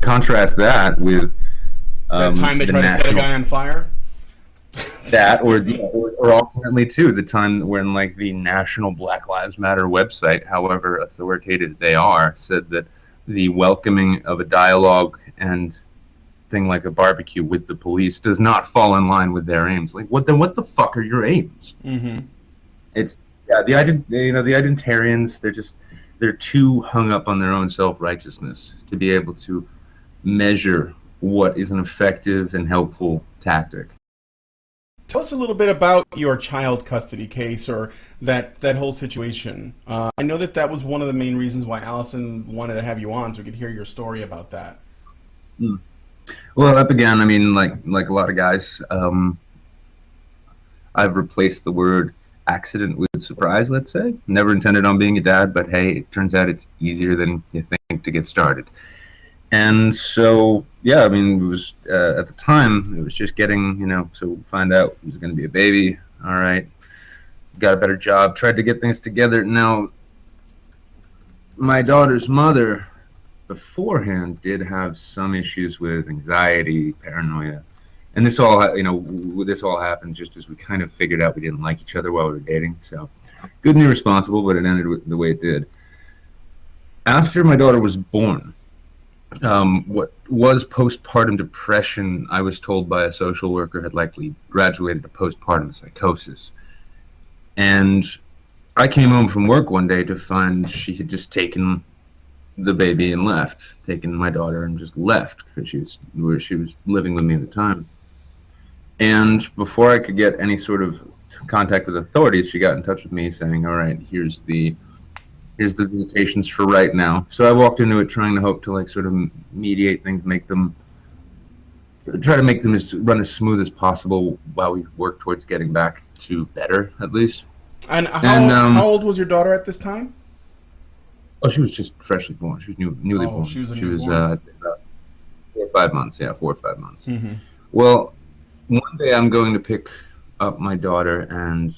Contrast that with that time they tried to set a guy on fire. That, or alternately too, the time when like the National Black Lives Matter website, however authoritative they are, said that the welcoming of a dialogue and thing like a barbecue with the police does not fall in line with their aims. Like, what the fuck are your aims? It's the identitarians. They're too hung up on their own self-righteousness to be able to measure what is an effective and helpful tactic. Tell us a little bit about your child custody case, or that whole situation. I know that was one of the main reasons why Allison wanted to have you on, so we could hear your story about that. Well, that began, I mean, like a lot of guys, I've replaced the word accident with surprise, let's say. Never intended on being a dad, but hey, it turns out it's easier than you think to get started. And so, yeah, I mean, it was, at the time, it was just getting, so find out it was going to be a baby. All right. Got a better job, tried to get things together. Now, my daughter's mother beforehand did have some issues with anxiety, paranoia. And this all happened just as we kind of figured out we didn't like each other while we were dating. So, good and irresponsible, but it ended the way it did. After my daughter was born, what was postpartum depression, I was told by a social worker, had likely graduated to postpartum psychosis. And I came home from work one day to find she had just taken the baby and left, taken my daughter and just left, because she was living with me at the time. And before I could get any sort of contact with authorities, she got in touch with me saying, all right, here's the visitations for right now. So I walked into it trying to hope to like sort of mediate things, try to make them run as smooth as possible while we work towards getting back to better, at least. And how old was your daughter at this time? Oh, she was just freshly born. She was newly born. She was about 4 or 5 months. Yeah, 4 or 5 months. Mm-hmm. Well, one day I'm going to pick up my daughter, and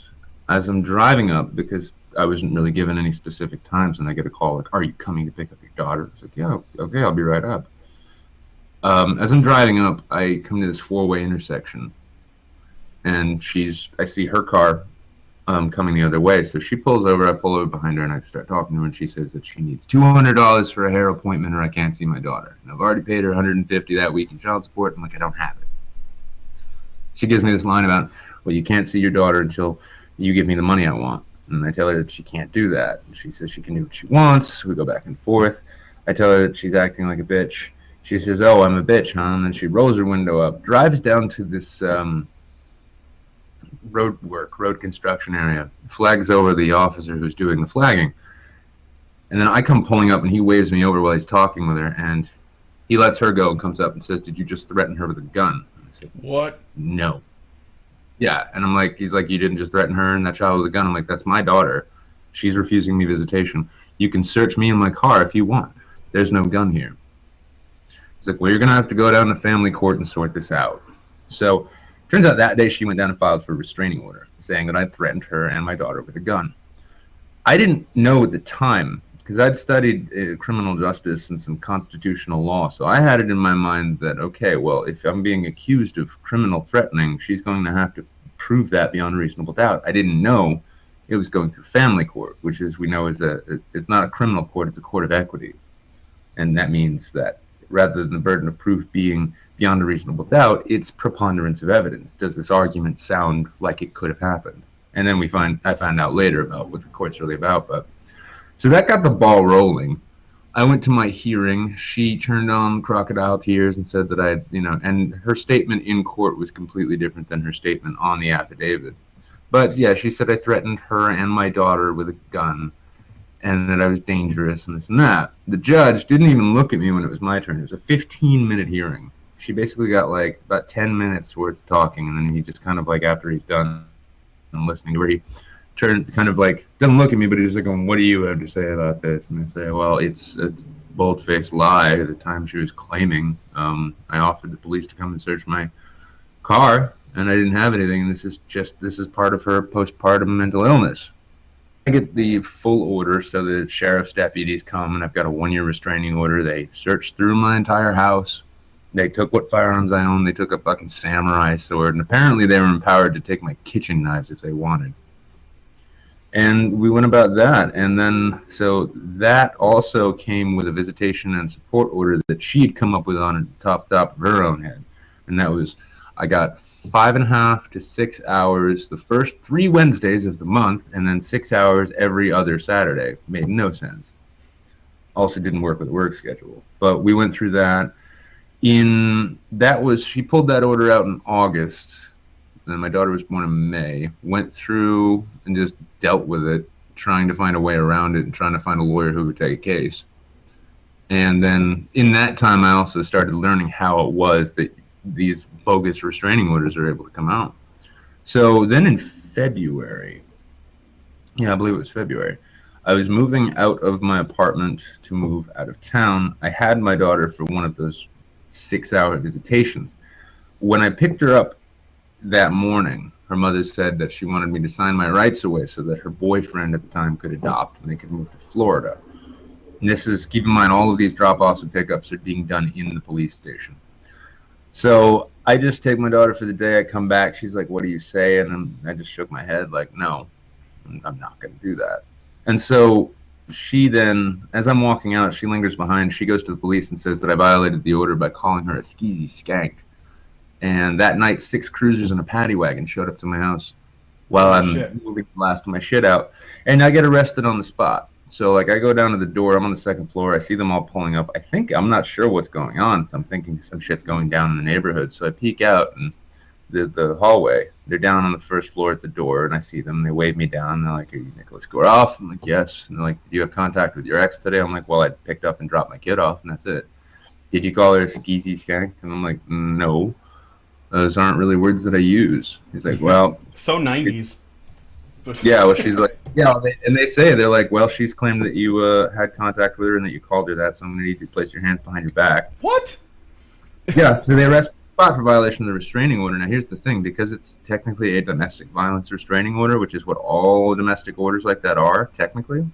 as I'm driving up, because I wasn't really given any specific times, and I get a call like, "Are you coming to pick up your daughter?" I was like, "Yeah, okay, I'll be right up." As I'm driving up, I come to this 4-way intersection, and I see her car coming the other way. So she pulls over, I pull over behind her, and I start talking to her, and she says that she needs $200 for a hair appointment or I can't see my daughter. And I've already paid her $150 that week in child support. I'm like, I don't have it. She gives me this line about, well, you can't see your daughter until you give me the money I want. And I tell her that she can't do that. And she says she can do what she wants. We go back and forth. I tell her that she's acting like a bitch. She says, "Oh, I'm a bitch, huh?" And then she rolls her window up, drives down to this road construction area, flags over the officer who's doing the flagging. And then I come pulling up, and he waves me over while he's talking with her, and he lets her go and comes up and says, "Did you just threaten her with a gun?" And I said, "What?" "No." Yeah, and I'm like, he's like, "You didn't just threaten her and that child with a gun?" I'm like, "That's my daughter. She's refusing me visitation. You can search me in my car if you want. There's no gun here." He's like, "Well, you're going to have to go down to family court and sort this out." So turns out that day she went down and filed for a restraining order, saying that I'd threatened her and my daughter with a gun. I didn't know at the time, because I'd studied criminal justice and some constitutional law, so I had it in my mind that, okay, well, if I'm being accused of criminal threatening, she's going to have to prove that beyond a reasonable doubt. I didn't know it was going through family court, which, as we know, it's not a criminal court, it's a court of equity. And that means that rather than the burden of proof being beyond a reasonable doubt, it's preponderance of evidence. Does this argument sound like it could have happened? And then I found out later about what the court's really about. But so that got the ball rolling. I went to my hearing. She turned on crocodile tears and said that and her statement in court was completely different than her statement on the affidavit. But yeah, she said I threatened her and my daughter with a gun and that I was dangerous and this and that. The judge didn't even look at me when it was my turn. It was a 15-minute hearing. She basically got like about 10 minutes worth of talking, and then he just kind of like, after he's done and listening to her, he turned kind of like, doesn't look at me, but he's like going, "What do you have to say about this?" And I say, "Well, it's a bold-faced lie. At the time she was claiming, I offered the police to come and search my car, and I didn't have anything, and this is part of her postpartum mental illness." I get the full order, so the sheriff's deputies come, and I've got a 1-year restraining order. They searched through my entire house. They took what firearms I owned. They took a fucking samurai sword, and apparently they were empowered to take my kitchen knives if they wanted. And we went about that, and then so that also came with a visitation and support order that she had come up with on top of her own head, and that was, I got 5.5 to 6 hours the first 3 Wednesdays of the month, and then 6 hours every other Saturday. Made no sense. Also didn't work with the work schedule, but we went through that. She pulled that order out in August, and my daughter was born in May. Went through and just dealt with it, trying to find a way around it and trying to find a lawyer who would take a case. And then in that time, I also started learning how it was that these bogus restraining orders are able to come out. So then in February, I believe it was February, I was moving out of my apartment to move out of town. I had my daughter for one of those 6-hour visitations. When I picked her up that morning, her mother said that she wanted me to sign my rights away so that her boyfriend at the time could adopt and they could move to Florida. And this is, keep in mind, all of these drop-offs and pickups are being done in the police station. So I just take my daughter for the day. I come back. She's like, "What do you say?" And I just shook my head like, "No, I'm not going to do that." And so she then, as I'm walking out, she lingers behind. She goes to the police and says that I violated the order by calling her a skeezy skank. And that night, 6 cruisers and a paddy wagon showed up to my house while I'm moving the last of my shit out. And I get arrested on the spot. So, like, I go down to the door. I'm on the 2nd floor. I see them all pulling up. I'm not sure what's going on. I'm thinking some shit's going down in the neighborhood. So I peek out, and the hallway, they're down on the 1st floor at the door, and I see them. They wave me down. They're like, "Are you Nicholas Goroff?" I'm like, "Yes." And they're like, "Did you have contact with your ex today?" I'm like, "Well, I picked up and dropped my kid off, and that's it." "Did you call her a skeezy skank?" And I'm like, "No. Those aren't really words that I use." He's like, "Well..." So 90s. Yeah, well, she's like, they're like, "Well, she's claimed that you had contact with her and that you called her that, so I'm going to need you to place your hands behind your back." What? Yeah, so they arrest me on the spot for violation of the restraining order. Now, here's the thing, because it's technically a domestic violence restraining order, which is what all domestic orders like that are, technically.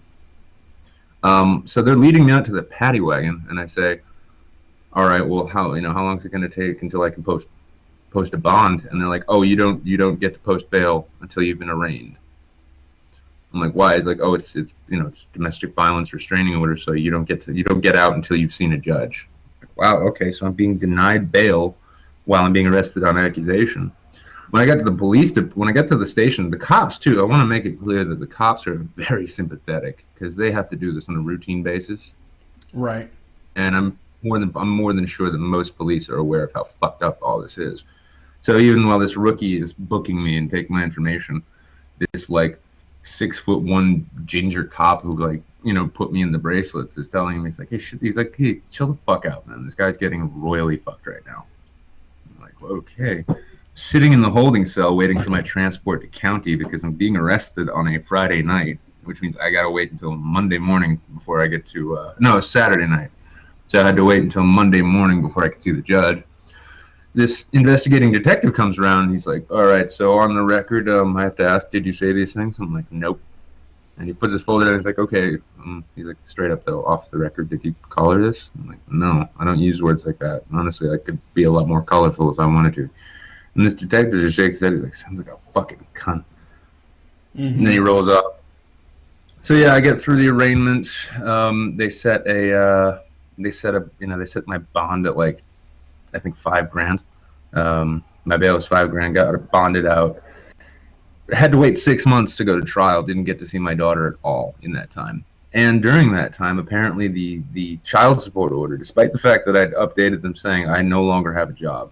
So they're leading me out to the paddy wagon, and I say, "All right, well, how long is it going to take until I can post a bond?" And they're like, "Oh, you don't get to post bail until you've been arraigned." I'm like, "Why?" It's like, "Oh, it's domestic violence restraining order, so you don't get out until you've seen a judge." Like, wow, okay, so I'm being denied bail while I'm being arrested on accusation. When I got to the station, the cops too. I want to make it clear that the cops are very sympathetic because they have to do this on a routine basis. Right. and I'm more than sure that most police are aware of how fucked up all this is. So even while this rookie is booking me and taking my information, this like 6'1" ginger cop who like put me in the bracelets is telling me, hey, chill the fuck out, man. This guy's getting royally fucked right now. I'm like, okay. Sitting in the holding cell waiting for my transport to county because I'm being arrested on a Friday night, which means I gotta wait until Monday morning before I get to Saturday night. So I had to wait until Monday morning before I could see the judge. This investigating detective comes around and he's like, all right, so on the record, I have to ask, did you say these things? I'm like, nope. And he puts his folder down and he's like, okay. He's like, straight up though, off the record, did you call her this? I'm like, no, I don't use words like that. Honestly, I could be a lot more colorful if I wanted to. And this detective just shakes his head. He's like, sounds like a fucking cunt. Mm-hmm. And then he rolls off. So yeah, I get through the arraignment. They set my bond at like, I think $5,000. My bail was $5,000. Got bonded out. Had to wait 6 months to go to trial. Didn't get to see my daughter at all in that time. And during that time, apparently the child support order, despite the fact that I'd updated them saying I no longer have a job,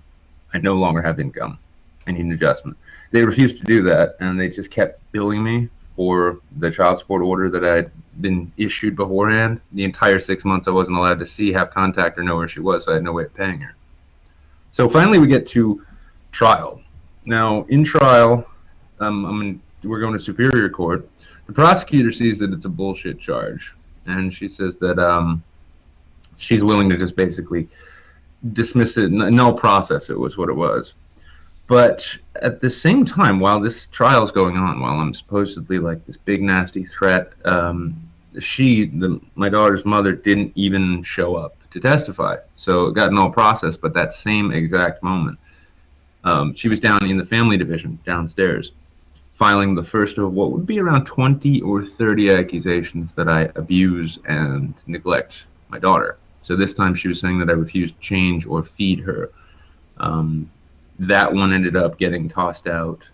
I no longer have income, I need an adjustment, they refused to do that, and they just kept billing me for the child support order that I'd been issued beforehand. The entire 6 months I wasn't allowed to see, have contact, or know where she was, so I had no way of paying her. So finally we get to trial. Now, in trial, we're going to Superior Court. The prosecutor sees that it's a bullshit charge, and she says that she's willing to just basically dismiss it, null process it was what it was. But at the same time, while this trial is going on, while I'm supposedly like this big nasty threat, my daughter's mother didn't even show up to testify. So it got null process, but that same exact moment, she was down in the family division downstairs, filing the first of what would be around 20 or 30 accusations that I abuse and neglect my daughter. So this time she was saying that I refused to change or feed her. That one ended up getting tossed out.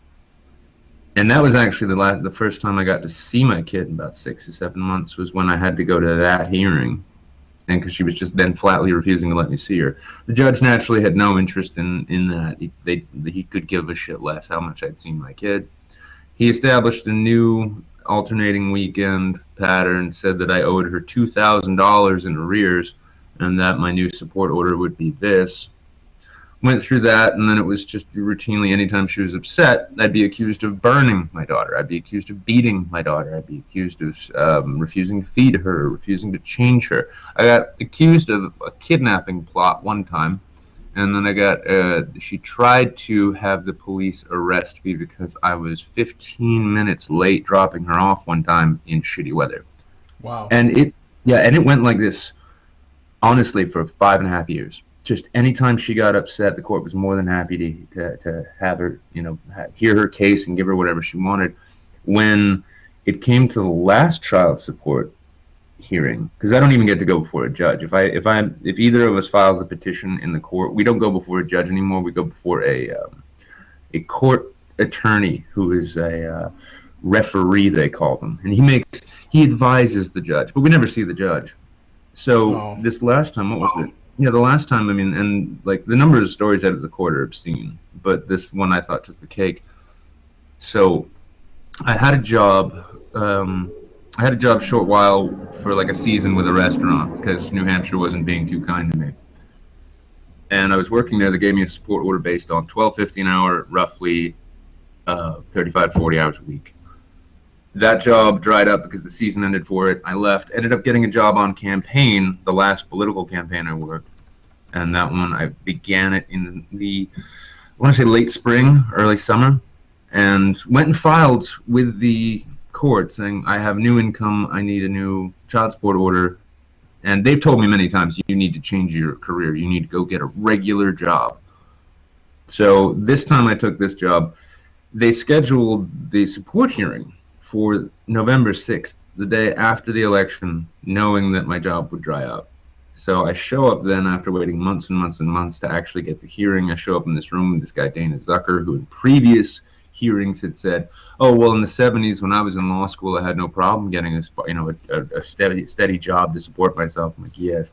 And that was actually the first time I got to see my kid in about 6 or 7 months, was when I had to go to that hearing. And because she was just then flatly refusing to let me see her. The judge naturally had no interest in that. He could give a shit less how much I'd seen my kid. He established a new alternating weekend pattern, said that I owed her $2,000 in arrears, and that my new support order would be this. Went through that, and then it was just routinely, anytime she was upset, I'd be accused of burning my daughter. I'd be accused of beating my daughter. I'd be accused of refusing to feed her, refusing to change her. I got accused of a kidnapping plot one time, and then she tried to have the police arrest me because I was 15 minutes late dropping her off one time in shitty weather. Wow. And it went like this, honestly, for 5.5 years. Just anytime she got upset, the court was more than happy to have her, hear her case and give her whatever she wanted. When it came to the last child support hearing, because I don't even get to go before a judge. If either of us files a petition in the court, we don't go before a judge anymore. We go before a court attorney who is a referee, they call them, and he advises the judge, but we never see the judge. So This last time, what was it? Yeah, the last time, and like the number of stories out of the court are obscene, but this one I thought took the cake. So I had a job. I had a job a short while for like a season with a restaurant because New Hampshire wasn't being too kind to me. And I was working there. They gave me a support order based on $12.50 an hour, roughly 35, 40 hours a week. That job dried up because the season ended for it. I left, ended up getting a job on campaign, the last political campaign I worked. And that one, I began it in I want to say late spring, early summer, and went and filed with the court saying, I have new income, I need a new child support order. And they've told me many times, you need to change your career. You need to go get a regular job. So this time I took this job. They scheduled the support hearing for November 6th, the day after the election, knowing that my job would dry up. So I show up then after waiting months and months and months to actually get the hearing. I show up in this room with this guy, Dana Zucker, who in previous hearings had said, oh, well, in the 70s when I was in law school, I had no problem getting a steady job to support myself. I'm like, yes,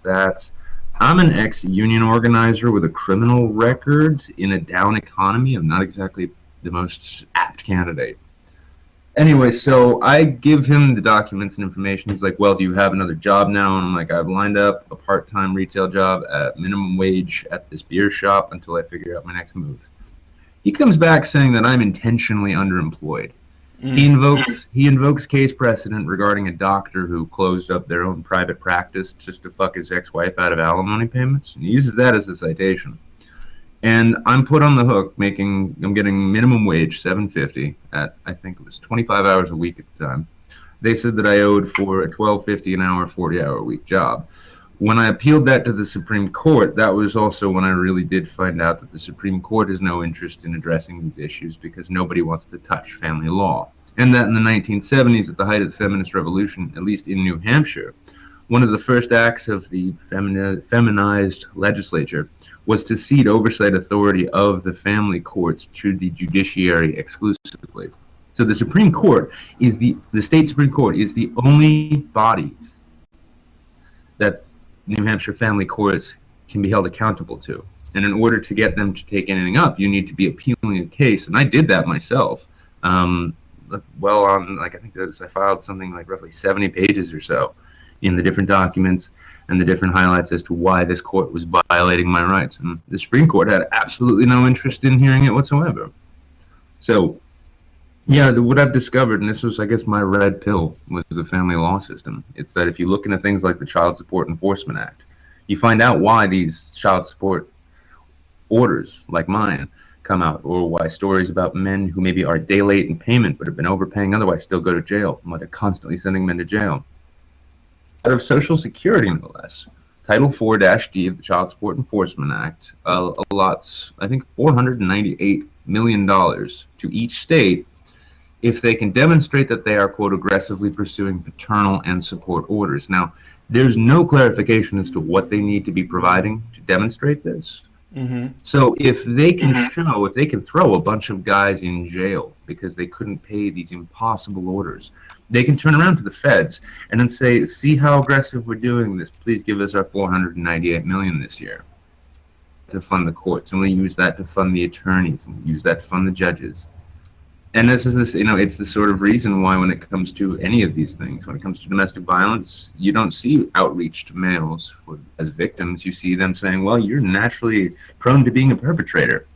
I'm an ex-union organizer with a criminal record in a down economy. I'm not exactly the most apt candidate. Anyway, so I give him the documents and information. He's like, well, do you have another job now? And I'm like, I've lined up a part-time retail job at minimum wage at this beer shop until I figure out my next move. He comes back saying that I'm intentionally underemployed. He invokes case precedent regarding a doctor who closed up their own private practice just to fuck his ex-wife out of alimony payments, and he uses that as a citation. And I'm put on the hook. I'm getting minimum wage, $7.50 at, I think it was 25 hours a week at the time. They said that I owed for a $12.50 an hour, 40-hour a week job. When I appealed that to the Supreme Court, that was also when I really did find out that the Supreme Court has no interest in addressing these issues because nobody wants to touch family law. And that in the 1970s, at the height of the feminist revolution, at least in New Hampshire, one of the first acts of the feminized legislature was to cede oversight authority of the family courts to the judiciary exclusively. So the Supreme Court is the state Supreme Court is the only body that New Hampshire family courts can be held accountable to. And in order to get them to take anything up, you need to be appealing a case. And I did that myself. I think I filed something like roughly 70 pages or so in the different documents and the different highlights as to why this court was violating my rights. And the Supreme Court had absolutely no interest in hearing it whatsoever. So, yeah, what I've discovered, and this was, I guess, my red pill, was the family law system. It's that if you look into things like the Child Support Enforcement Act, you find out why these child support orders, like mine, come out, or why stories about men who maybe are a day late in payment but have been overpaying otherwise still go to jail, and why they're constantly sending men to jail. Out of Social Security, no less. Title 4-D of the Child Support Enforcement Act allots, I think, $498 million to each state if they can demonstrate that they are, quote, aggressively pursuing paternal and support orders. Now, there's no clarification as to what they need to be providing to demonstrate this. So if they can if they can throw a bunch of guys in jail because they couldn't pay these impossible orders, they can turn around to the feds and then say, see how aggressive we're doing this, please give us our $498 million this year to fund the courts, and we use that to fund the attorneys, and we use that to fund the judges. And it's the sort of reason why when it comes to any of these things, when it comes to domestic violence, you don't see outreach to males as victims. You see them saying, well, you're naturally prone to being a perpetrator.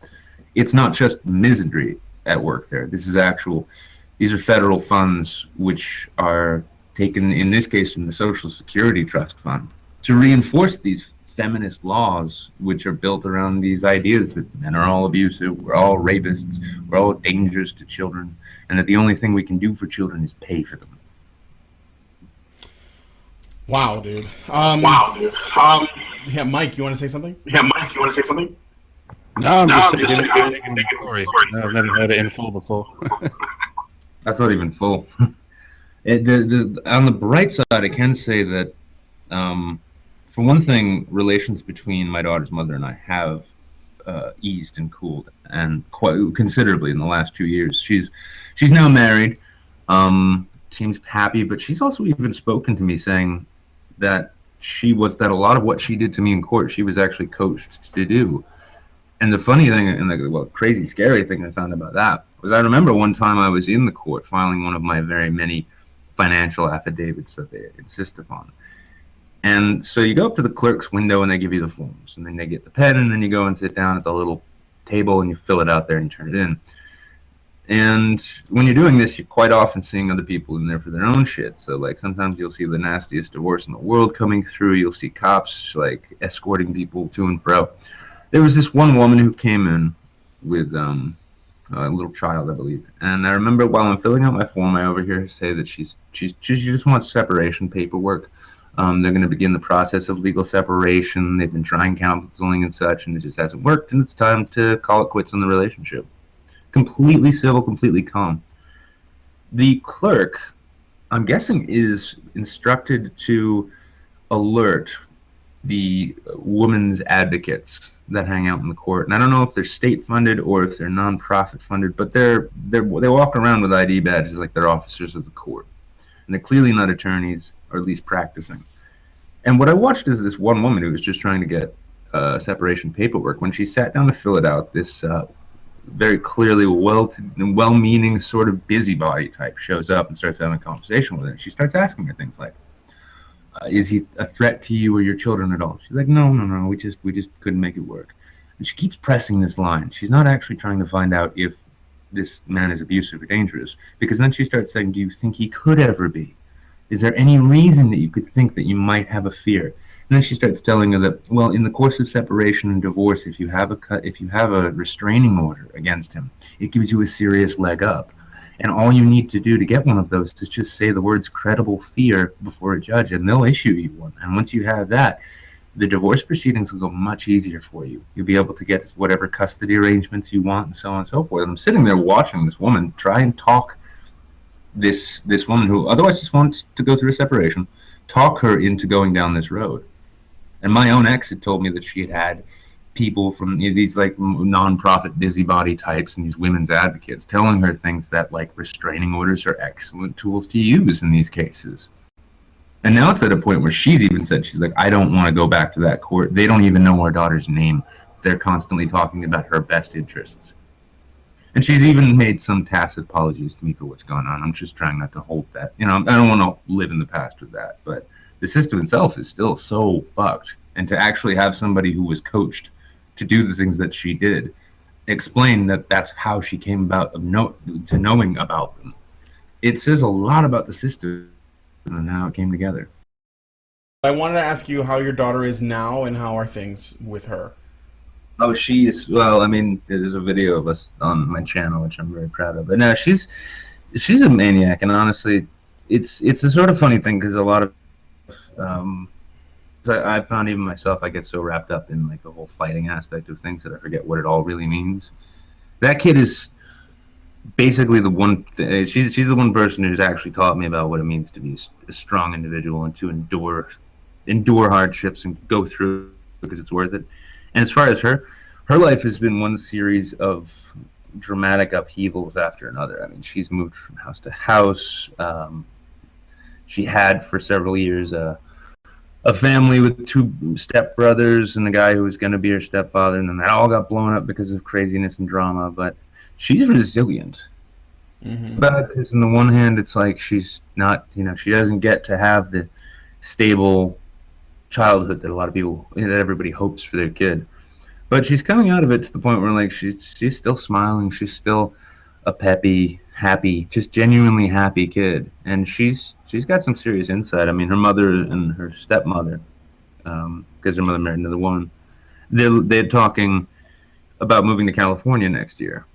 It's not just misandry at work there. These are federal funds which are taken, in this case, from the Social Security Trust Fund to reinforce these feminist laws which are built around these ideas that men are all abusive, we're all rapists, we're all dangerous to children, and that the only thing we can do for children is pay for them. Wow, dude. Yeah, Mike, you want to say something? No, I'm just taking the story. No, I've never heard it in full before. That's not even full. On the bright side, I can say that for one thing, relations between my daughter's mother and I have eased and cooled, and quite considerably in the last 2 years. She's now married, seems happy, but she's also even spoken to me saying that a lot of what she did to me in court, she was actually coached to do. And the funny thing, and the crazy scary thing I found about that was, I remember one time I was in the court filing one of my very many financial affidavits that they insist upon. And so you go up to the clerk's window and they give you the forms, and then they get the pen, and then you go and sit down at the little table and you fill it out there and turn it in. And when you're doing this, you're quite often seeing other people in there for their own shit. So like sometimes you'll see the nastiest divorce in the world coming through. You'll see cops like escorting people to and fro. There was this one woman who came in with a little child, I believe. And I remember while I'm filling out my form, I overhear her say that she just wants separation paperwork. They're going to begin the process of legal separation. They've been trying counseling and such, and it just hasn't worked, and it's time to call it quits on the relationship. Completely civil, completely calm. The clerk, I'm guessing, is instructed to alert the woman's advocates that hang out in the court, and I don't know if they're state funded or if they're non-profit funded, but they walk around with ID badges like they're officers of the court, and they're clearly not attorneys, or at least practicing. And what I watched is this one woman who was just trying to get separation paperwork. When she sat down to fill it out, this very clearly well-meaning sort of busybody type shows up and starts having a conversation with her. And she starts asking her things like, is he a threat to you or your children at all? She's like, no, we just couldn't make it work. And she keeps pressing this line. She's not actually trying to find out if this man is abusive or dangerous, because then she starts saying, do you think he could ever be? Is there any reason that you could think that you might have a fear? And then she starts telling her that, well, in the course of separation and divorce, if you have a restraining order against him, it gives you a serious leg up. And all you need to do to get one of those is just say the words credible fear before a judge, and they'll issue you one. And once you have that, the divorce proceedings will go much easier for you. You'll be able to get whatever custody arrangements you want and so on and so forth. And I'm sitting there watching this woman try and talk this woman who otherwise just wants to go through a separation, talk her into going down this road. And my own ex had told me that she had people from these like non-profit busybody types and these women's advocates telling her things that like restraining orders are excellent tools to use in these cases. And now it's at a point where she's even said, she's like, I don't want to go back to that court. They don't even know our daughter's name. They're constantly talking about her best interests. And she's even made some tacit apologies to me for what's going on. I'm just trying not to hold that. I don't want to live in the past with that. But the system itself is still so fucked. And to actually have somebody who was coached to do the things that she did explain that that's how she came about to knowing about them, it says a lot about the system and how it came together. I wanted to ask you how your daughter is now and how are things with her? Oh, there's a video of us on my channel, which I'm very proud of. But no, she's a maniac, and honestly, it's a sort of funny thing because a lot of I found even myself, I get so wrapped up in like the whole fighting aspect of things that I forget what it all really means. That kid is basically the one. She's the one person who's actually taught me about what it means to be a strong individual and to endure hardships and go through because it's worth it. And as far as her life has been one series of dramatic upheavals after another. I mean, she's moved from house to house. She had for several years a family with 2 stepbrothers and a guy who was going to be her stepfather, and then that all got blown up because of craziness and drama. But she's resilient. Mm-hmm. But because on the one hand, it's like she's not, she doesn't get to have the stable childhood that a lot of people, that everybody hopes for their kid. But she's coming out of it to the point where like she's still smiling. She's still a peppy, happy, just genuinely happy kid, and she's got some serious insight. I mean, her mother and her stepmother, because her mother married another woman, they're talking about moving to California next year.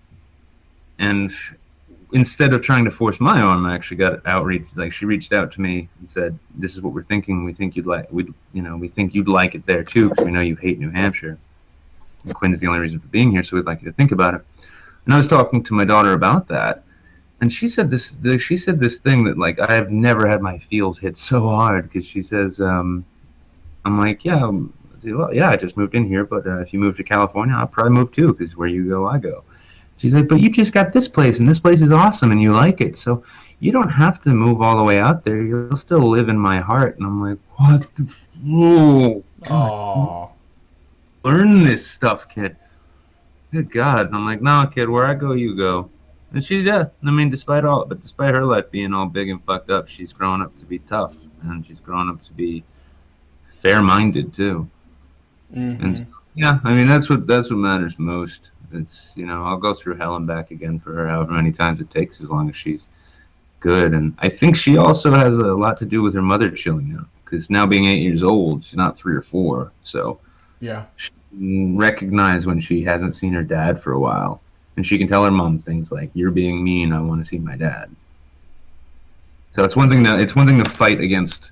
And instead of trying to force my arm, I actually got outreach. Like, she reached out to me and said, "This is what we're thinking. We think you'd like. We think you'd like it there too, because we know you hate New Hampshire. And Quinn's the only reason for being here, so we'd like you to think about it." And I was talking to my daughter about that, and she said this thing that, like, I have never had my feels hit so hard, because she says, I'm like, yeah, well, yeah, I just moved in here, but if you move to California, I'll probably move too, because where you go, I go. She's like, but you just got this place, and this place is awesome, and you like it, so you don't have to move all the way out there. You'll still live in my heart. And I'm like, what the? Oh, God. Learn this stuff, kid. Good God. And I'm like, no, kid, where I go, you go. And she's, despite her life being all big and fucked up, she's grown up to be tough, and she's grown up to be fair-minded too. Mm-hmm. And yeah, I mean, that's what matters most. It's, I'll go through hell and back again for her however many times it takes, as long as she's good. And I think she also has a lot to do with her mother chilling out, because now being 8 years old, she's not 3 or 4, so yeah, she can recognize when she hasn't seen her dad for a while, and she can tell her mom things like, "You're being mean, I want to see my dad." So it's one thing to fight against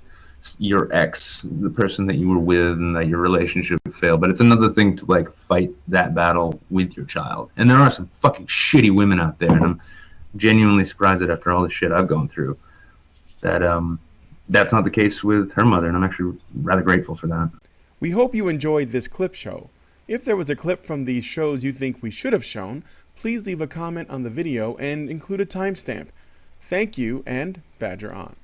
your ex, the person that you were with, and that your relationship failed, but it's another thing to like fight that battle with your child. And there are some fucking shitty women out there, and I'm genuinely surprised that after all the shit I've gone through, that that's not the case with her mother, and I'm actually rather grateful for that. We hope you enjoyed this clip show. If there was a clip from these shows you think we should have shown, please leave a comment on the video and include a timestamp. Thank you, and Badger on.